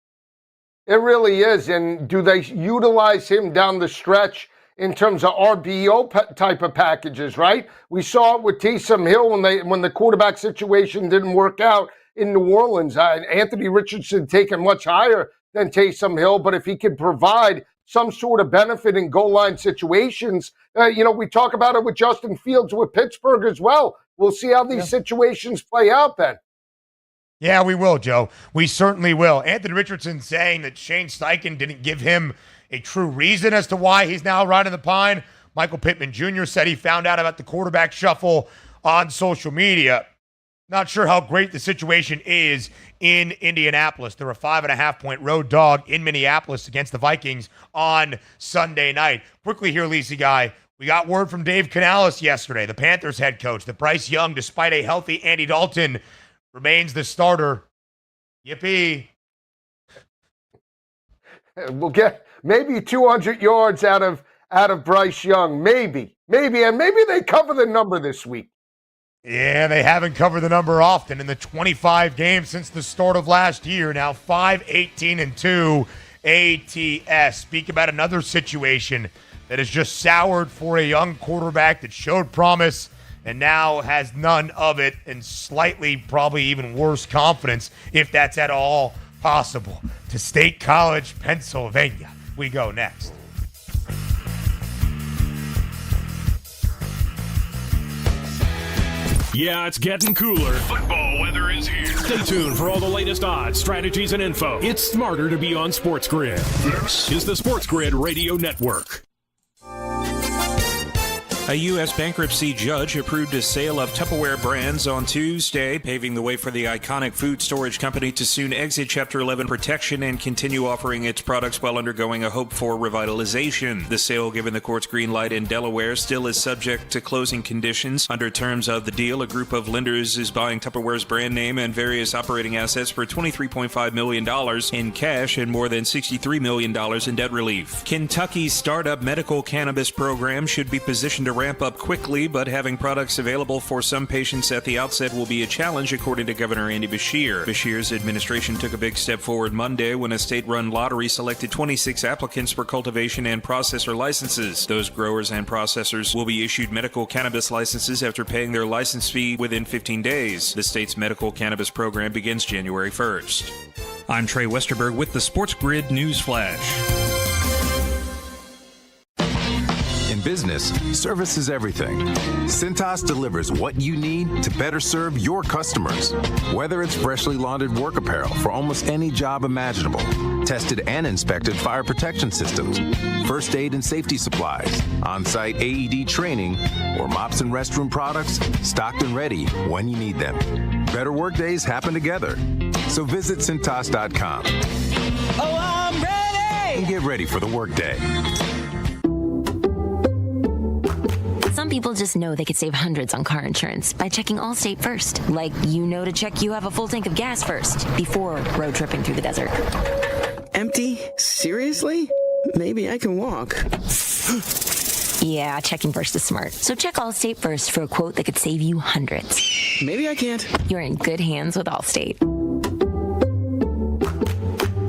It really is. And do they utilize him down the stretch in terms of RBO type of packages, right? We saw it with Taysom Hill when the quarterback situation didn't work out in New Orleans. Anthony Richardson taken much higher than Taysom Hill, but if he could provide some sort of benefit in goal line situations, we talk about it with Justin Fields with Pittsburgh as well. We'll see how these situations play out then. Yeah, we will, Joe. We certainly will. Anthony Richardson saying that Shane Steichen didn't give him a true reason as to why he's now riding the pine. Michael Pittman Jr. said he found out about the quarterback shuffle on social media. Not sure how great the situation is in Indianapolis. They're a 5.5-point road dog in Minneapolis against the Vikings on Sunday night. Quickly here, Lisi Guy. We got word from Dave Canales yesterday, the Panthers head coach, that Bryce Young, despite a healthy Andy Dalton, remains the starter. Yippee. We'll get maybe 200 yards out of Bryce Young. Maybe. And maybe they cover the number this week. Yeah, they haven't covered the number often in the 25 games since the start of last year. Now 5-18-2 ATS. Speak about another situation that has just soured for a young quarterback that showed promise and now has none of it and slightly probably even worse confidence, if that's at all possible. To State College, Pennsylvania. We go next. Yeah, it's getting cooler. Football weather is here. Stay tuned for all the latest odds, strategies, and info. It's smarter to be on SportsGrid. This is the SportsGrid Radio Network. A U.S. bankruptcy judge approved a sale of Tupperware brands on Tuesday, paving the way for the iconic food storage company to soon exit Chapter 11 protection and continue offering its products while undergoing a hope-for revitalization. The sale, given the court's green light in Delaware, still is subject to closing conditions. Under terms of the deal, a group of lenders is buying Tupperware's brand name and various operating assets for $23.5 million in cash and more than $63 million in debt relief. Kentucky's startup medical cannabis program should be positioned to ramp up quickly, but having products available for some patients at the outset will be a challenge, according to Governor Andy Beshear. Beshear's administration took a big step forward Monday when a state-run lottery selected 26 applicants for cultivation and processor licenses. Those growers and processors will be issued medical cannabis licenses after paying their license fee within 15 days. The state's medical cannabis program begins January 1st. I'm Trey Westerberg with the SportsGrid News Flash. In business, service is everything. Cintas delivers what you need to better serve your customers. Whether it's freshly laundered work apparel for almost any job imaginable, tested and inspected fire protection systems, first aid and safety supplies, on-site AED training, or mops and restroom products, stocked and ready when you need them. Better work days happen together. So visit Cintas.com. Oh, I'm ready! And get ready for the workday. Some people just know they could save hundreds on car insurance by checking Allstate first. Like, to check you have a full tank of gas first before road tripping through the desert. Empty? Seriously? Maybe I can walk. Yeah, checking first is smart. So check Allstate first for a quote that could save you hundreds. Maybe I can't. You're in good hands with Allstate.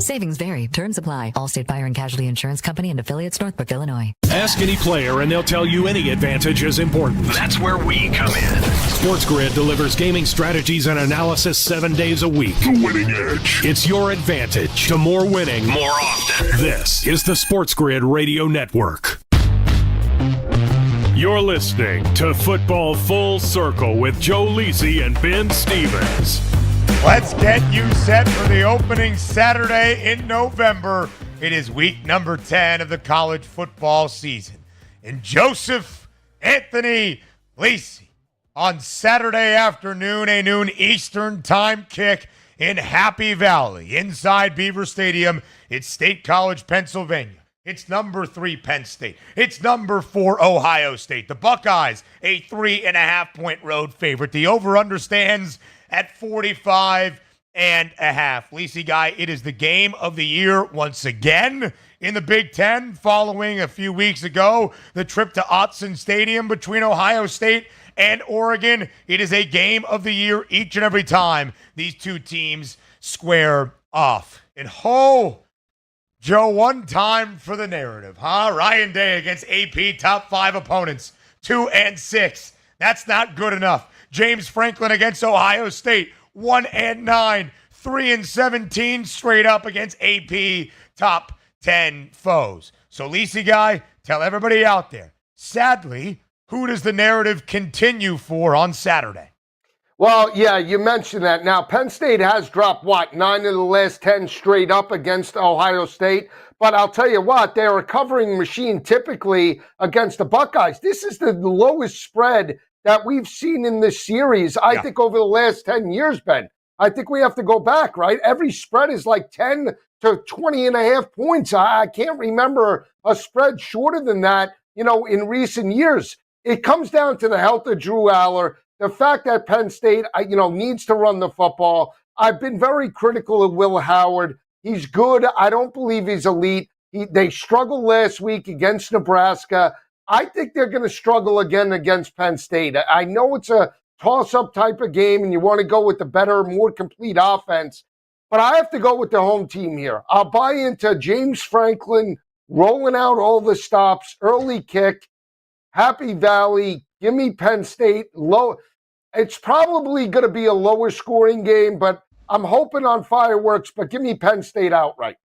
Savings vary. Terms apply. Allstate Fire and Casualty Insurance Company and affiliates, Northbrook, Illinois. Ask any player and they'll tell you any advantage is important. That's where we come in. SportsGrid delivers gaming strategies and analysis 7 days a week. The winning edge. It's your advantage to more winning more often. This is the SportsGrid Radio Network. You're listening to Football Full Circle with Joe Lisi and Ben Stevens. Let's get you set for the opening Saturday in November. It is week number 10 of the college football season. And Joseph Anthony Lisi on Saturday afternoon, a noon Eastern time kick in Happy Valley inside Beaver Stadium. It's State College, Pennsylvania. It's number 3 Penn State. It's number 4 Ohio State. The Buckeyes, a 3.5-point road favorite. The over-under stands at 45.5. Lisi Guy, it is the game of the year once again in the Big Ten, following a few weeks ago the trip to Autzen Stadium between Ohio State and Oregon. It is a game of the year each and every time these two teams square off. And Joe, one time for the narrative, huh? Ryan Day against AP top 5 opponents, 2-6. That's not good enough. James Franklin against Ohio State, 1-9, 3-17 straight up against AP top 10 foes. So, Lisi Guy, tell everybody out there, sadly, who does the narrative continue for on Saturday? Well, yeah, you mentioned that. Now, Penn State has dropped, 9 of the last 10 straight up against Ohio State. But I'll tell you what, they're a covering machine typically against the Buckeyes. This is the lowest spread that we've seen in this series, I think, over the last 10 years, Ben. I think we have to go back, right? Every spread is like 10 to 20.5 points. I can't remember a spread shorter than that, in recent years. It comes down to the health of Drew Aller. The fact that Penn State, needs to run the football. I've been very critical of Will Howard. He's good. I don't believe he's elite. They struggled last week against Nebraska. I think they're going to struggle again against Penn State. I know it's a toss-up type of game, and you want to go with the better, more complete offense. But I have to go with the home team here. I'll buy into James Franklin rolling out all the stops, early kick, Happy Valley, give me Penn State. Low. It's probably going to be a lower scoring game, but I'm hoping on fireworks, but give me Penn State outright.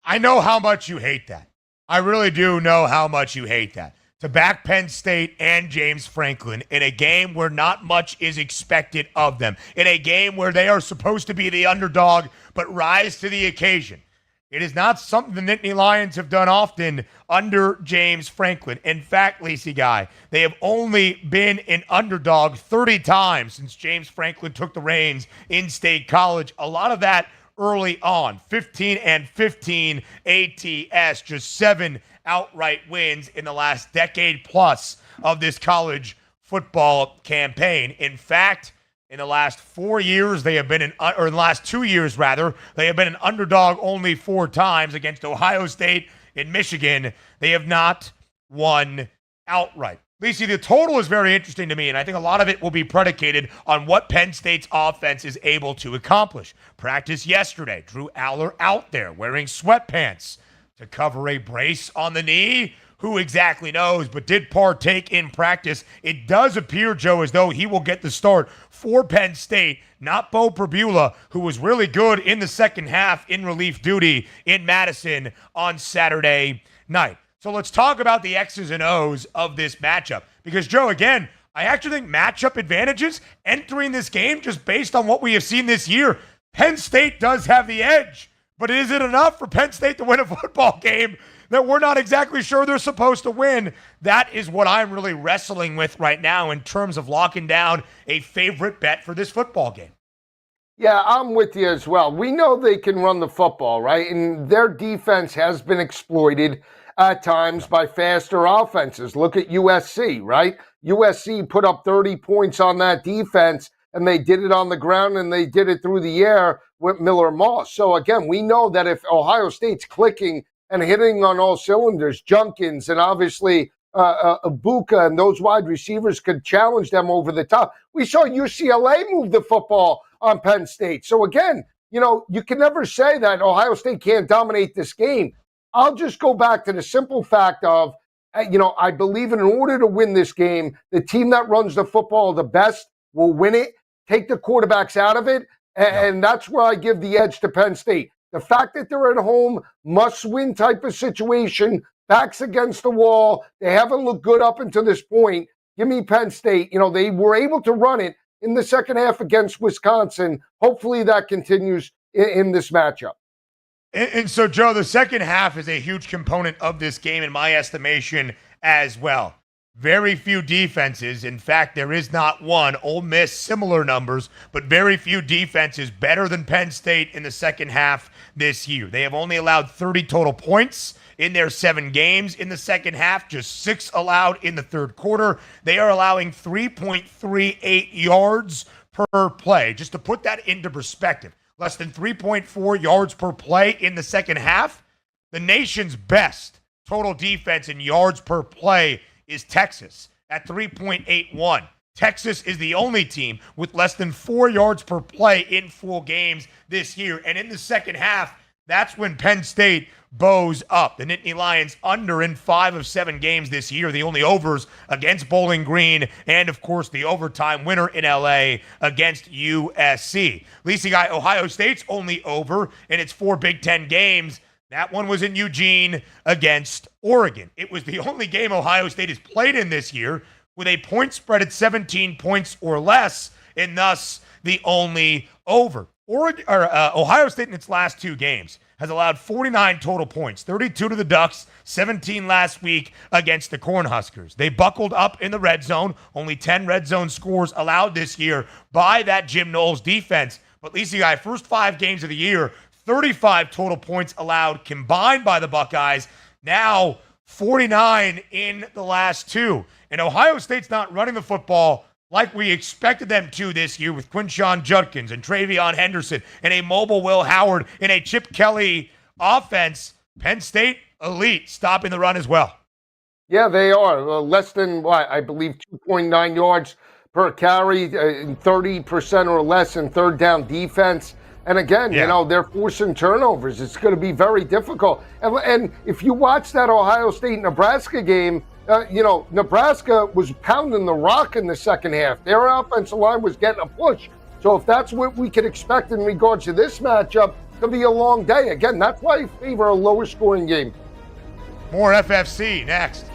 I know how much you hate that. I really do know how much you hate that. To back Penn State and James Franklin in a game where not much is expected of them, in a game where they are supposed to be the underdog but rise to the occasion. It is not something the Nittany Lions have done often under James Franklin. In fact, Lacey Guy, they have only been an underdog 30 times since James Franklin took the reins in State College. A lot of that early on. 15-15 ATS, just 7 outright wins in the last decade plus of this college football campaign. In fact, in the last 4 years, they have been in the last 2 years, rather, they have been an underdog only 4 times against Ohio State and Michigan. They have not won outright. Lacey, the total is very interesting to me, and I think a lot of it will be predicated on what Penn State's offense is able to accomplish. Practice yesterday, Drew Aller out there wearing sweatpants to cover a brace on the knee. Who exactly knows, but did partake in practice. It does appear, Joe, as though he will get the start for Penn State, not Bo Pribula, who was really good in the second half in relief duty in Madison on Saturday night. So let's talk about the X's and O's of this matchup. Because, Joe, again, I actually think matchup advantages entering this game, just based on what we have seen this year, Penn State does have the edge. But is it enough for Penn State to win a football game that we're not exactly sure they're supposed to win? That is what I'm really wrestling with right now in terms of locking down a favorite bet for this football game. Yeah, I'm with you as well. We know they can run the football, right? And their defense has been exploited at times by faster offenses. Look at USC, right? USC put up 30 points on that defense, and they did it on the ground, and they did it through the air with Miller Moss. So, again, we know that if Ohio State's clicking and hitting on all cylinders, Junkins and obviously Ibuka and those wide receivers could challenge them over the top. We saw UCLA move the football on Penn State. So, again, you can never say that Ohio State can't dominate this game. I'll just go back to the simple fact of, I believe in order to win this game, the team that runs the football the best will win it, take the quarterbacks out of it, and that's where I give the edge to Penn State. The fact that they're at home, must-win type of situation, backs against the wall, they haven't looked good up until this point. Give me Penn State. They were able to run it in the second half against Wisconsin. Hopefully that continues in this matchup. And so, Joe, the second half is a huge component of this game in my estimation as well. Very few defenses. In fact, there is not one. Ole Miss, similar numbers, but very few defenses better than Penn State in the second half this year. They have only allowed 30 total points in their 7 games in the second half, just 6 allowed in the third quarter. They are allowing 3.38 yards per play. Just to put that into perspective, less than 3.4 yards per play in the second half. The nation's best total defense in yards per play is Texas at 3.81. Texas is the only team with less than 4 yards per play in full games this year. And in the second half, that's when Penn State bows up. The Nittany Lions under in 5 of 7 games this year. The only overs against Bowling Green, and of course the overtime winner in LA against USC. Lisa Guy, Ohio State's only over in its 4 Big Ten games. That one was in Eugene against Oregon. It was the only game Ohio State has played in this year with a point spread at 17 points or less, and thus the only over. Ohio State in its last 2 games has allowed 49 total points, 32 to the Ducks, 17 last week against the Cornhuskers. They buckled up in the red zone, only 10 red zone scores allowed this year by that Jim Knowles defense. But Lisa Guy, first 5 games of the year, 35 total points allowed combined by the Buckeyes. Now 49 in the last 2. And Ohio State's not running the football like we expected them to this year with Quinshon Judkins and Travion Henderson and a mobile Will Howard and a Chip Kelly offense. Penn State, elite, stopping the run as well. Yeah, they are. Less than, I believe 2.9 yards per carry, 30% or less in third down defense. And again, they're forcing turnovers. It's going to be very difficult. And if you watch that Ohio State-Nebraska game, Nebraska was pounding the rock in the second half. Their offensive line was getting a push. So if that's what we could expect in regards to this matchup, it'll be a long day. Again, that's why I favor a lower scoring game. More FFC next.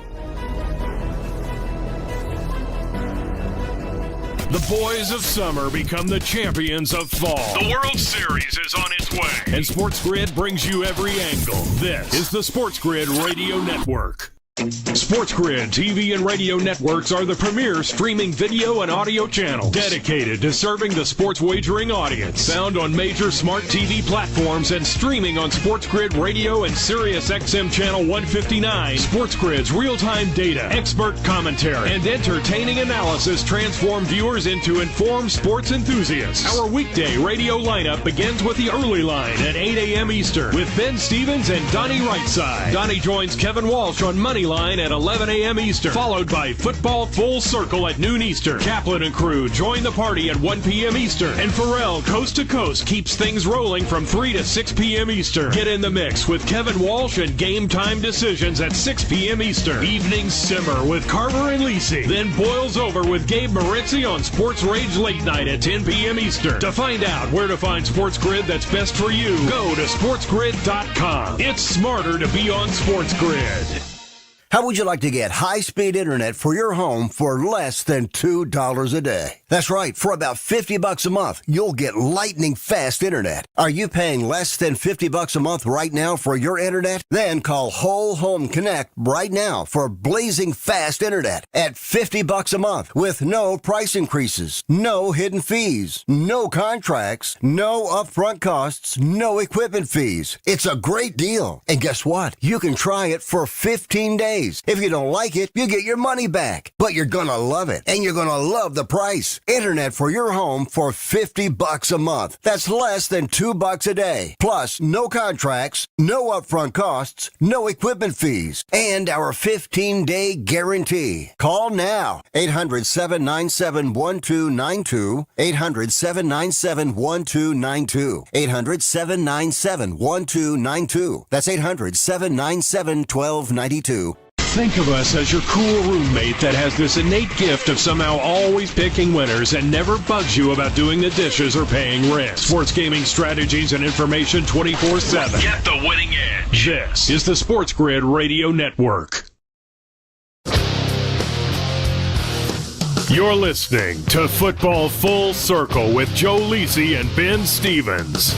The boys of summer become the champions of fall. The World Series is on its way. And SportsGrid brings you every angle. This is the SportsGrid Radio Network. SportsGrid TV and radio networks are the premier streaming video and audio channels dedicated to serving the sports wagering audience. Found on major smart TV platforms and streaming on SportsGrid Radio and SiriusXM Channel 159. SportsGrid's real-time data, expert commentary, and entertaining analysis transform viewers into informed sports enthusiasts. Our weekday radio lineup begins with the early line at 8 a.m. Eastern with Ben Stevens and Donnie Rightside. Donnie joins Kevin Walsh on Money Line at 11 a.m. Eastern, followed by Football Full Circle at noon Eastern. Kaplan and crew join the party at 1 p.m. Eastern, and Pharrell Coast to Coast keeps things rolling from 3 to 6 p.m. Eastern. Get in the mix with Kevin Walsh and Game Time Decisions at 6 p.m. Eastern. Evenings simmer with Carver and Lisi, then boils over with Gabe Moritzi on Sports Rage Late Night at 10 p.m. Eastern. To find out where to find SportsGrid that's best for you, go to sportsgrid.com. It's smarter to be on SportsGrid. How would you like to get high-speed internet for your home for less than $2 a day? That's right. For about $50 a month, you'll get lightning-fast internet. Are you paying less than $50 a month right now for your internet? Then call Whole Home Connect right now for blazing fast internet at $50 a month with no price increases, no hidden fees, no contracts, no upfront costs, no equipment fees. It's a great deal. And guess what? You can try it for 15 days. If you don't like it, you get your money back. But you're gonna love it, and you're gonna love the price. Internet for your home for $50 a month. That's less than $2 a day. Plus, no contracts, no upfront costs, no equipment fees, and our 15-day guarantee. Call now. 800-797-1292. 800-797-1292. 800-797-1292. That's 800-797-1292. Think of us as your cool roommate that has this innate gift of somehow always picking winners and never bugs you about doing the dishes or paying rent. Sports gaming strategies and information 24/7. Get the winning edge. This is the SportsGrid Radio Network. You're listening to Football Full Circle with Joe Lisi and Ben Stevens.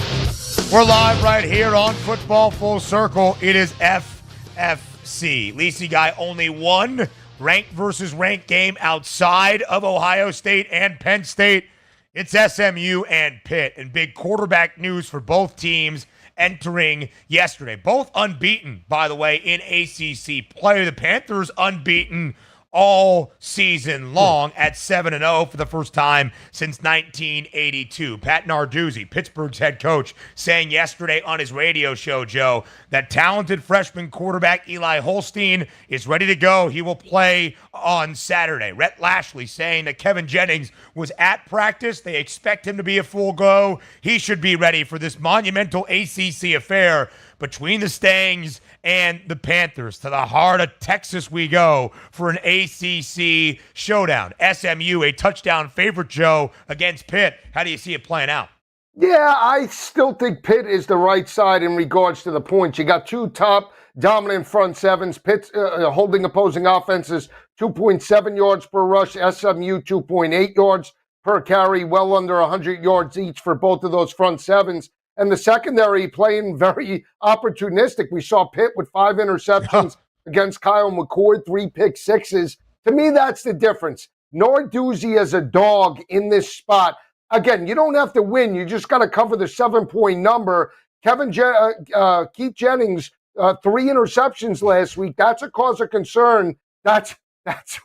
We're live right here on Football Full Circle. It is FFC. Lisi Guy, only one ranked versus ranked game outside of Ohio State and Penn State. It's SMU and Pitt. And big quarterback news for both teams entering yesterday. Both unbeaten, by the way, in ACC play. The Panthers unbeaten all season long at 7-0 for the first time since 1982. Pat Narduzzi, Pittsburgh's head coach, saying yesterday on his radio show, Joe, that talented freshman quarterback Eli Holstein is ready to go. He will play on Saturday. Rhett Lashley saying that Kevin Jennings was at practice. They expect him to be a full go. He should be ready for this monumental ACC affair between the Stangs and the Panthers. To the heart of Texas we go for an ACC showdown. SMU, a touchdown favorite, Joe, against Pitt. How do you see it playing out? Yeah, I still think Pitt is the right side in regards to the points. You got two top dominant front sevens. Pitt holding opposing offenses 2.7 yards per rush. SMU 2.8 yards per carry, well under 100 yards each for both of those front sevens. And the secondary playing very opportunistic. We saw Pitt with 5 interceptions against Kyle McCord, 3 pick sixes. To me, that's the difference. Narduzzi as a dog in this spot. Again, you don't have to win. You just got to cover the 7-point number. Keith Jennings, 3 interceptions last week. That's a cause of concern. That's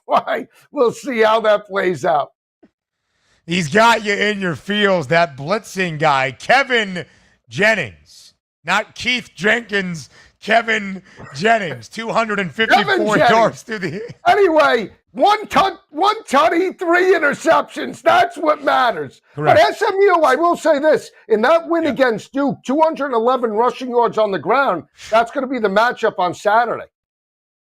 why we'll see how that plays out. He's got you in your feels, that blitzing guy, Kevin Jennings. Not Keith Jenkins, Kevin Jennings. 254 yards through the... Anyway, one tutty, 3 interceptions. That's what matters. Correct. But SMU, I will say this, in that win against Duke, 211 rushing yards on the ground, that's going to be the matchup on Saturday.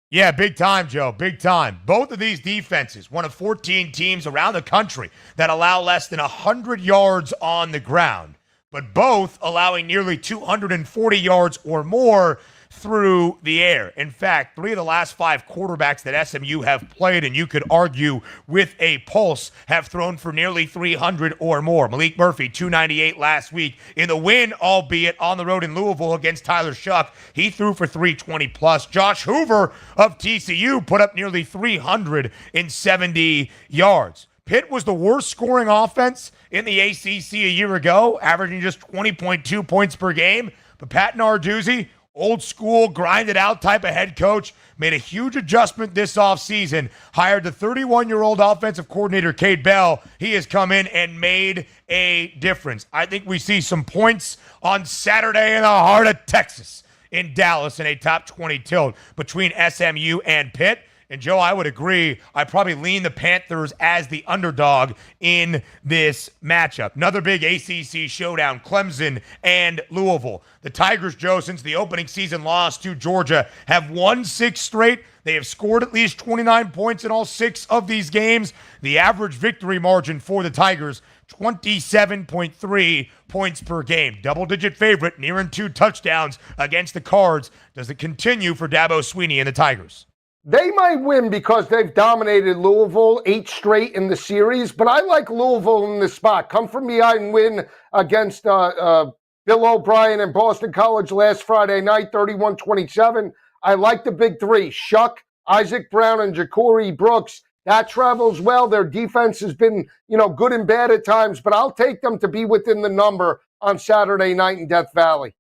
Yeah, big time, Joe. Big time. Both of these defenses, one of 14 teams around the country that allow less than 100 yards on the ground, but both allowing nearly 240 yards or more through the air. In fact, 3 of the last 5 quarterbacks that SMU have played, and you could argue with a pulse, have thrown for nearly 300 or more. Malik Murphy, 298 last week. In the win, albeit on the road in Louisville against Tyler Shuck, he threw for 320 plus. Josh Hoover of TCU put up nearly 370 yards. Pitt was the worst scoring offense in the ACC a year ago, averaging just 20.2 points per game. But Pat Narduzzi, old school, grinded out type of head coach, made a huge adjustment this offseason, hired the 31-year-old offensive coordinator, Cade Bell. He has come in and made a difference. I think we see some points on Saturday in the heart of Texas in Dallas in a top 20 tilt between SMU and Pitt. And, Joe, I would agree. I probably lean the Panthers as the underdog in this matchup. Another big ACC showdown, Clemson and Louisville. The Tigers, Joe, since the opening season loss to Georgia, have won 6 straight. They have scored at least 29 points in all 6 of these games. The average victory margin for the Tigers, 27.3 points per game. Double-digit favorite, nearing 2 touchdowns against the Cards. Does it continue for Dabo Swinney and the Tigers? They might win because they've dominated Louisville 8 straight in the series, but I like Louisville in this spot. Come from behind win against Bill O'Brien and Boston College last Friday night, 31-27. I like the big 3, Shuck, Isaac Brown, and Ja'Cory Brooks. That travels well. Their defense has been, good and bad at times, but I'll take them to be within the number on Saturday night in Death Valley.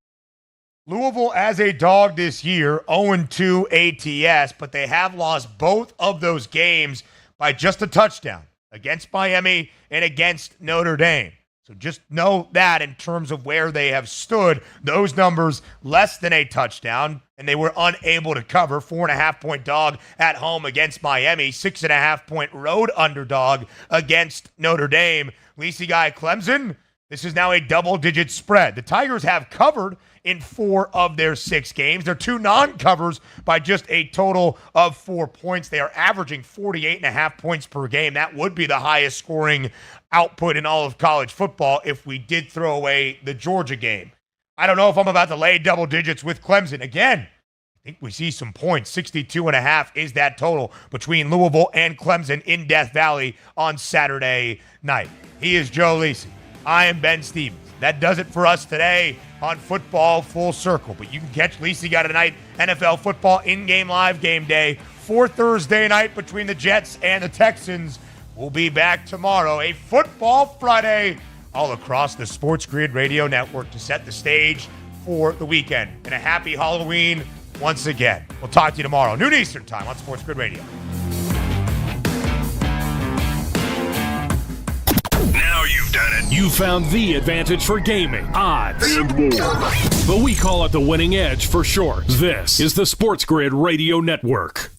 Louisville as a dog this year, 0-2 ATS, but they have lost both of those games by just a touchdown against Miami and against Notre Dame. So just know that in terms of where they have stood, those numbers less than a touchdown, and they were unable to cover. 4.5-point dog at home against Miami, 6.5-point road underdog against Notre Dame. Lisi Guy Clemson, this is now a double-digit spread. The Tigers have covered in 4 of their 6 games. They're 2 non-covers by just a total of 4 points. They are averaging 48.5 points per game. That would be the highest scoring output in all of college football if we did throw away the Georgia game. I don't know if I'm about to lay double digits with Clemson. Again, I think we see some points. 62.5 is that total between Louisville and Clemson in Death Valley on Saturday night. He is Joe Lisi. I am Ben Stevens. That does it for us today on Football Full Circle. But you can catch Lisi Got a Night NFL football in-game live game day for Thursday night between the Jets and the Texans. We'll be back tomorrow, a Football Friday, all across the SportsGrid Radio Network to set the stage for the weekend. And a happy Halloween once again. We'll talk to you tomorrow, noon Eastern time on Sports Grid Radio. Now you've done it. You found the advantage for gaming, odds, and more. But we call it the winning edge for short. This is the Sports Grid Radio Network.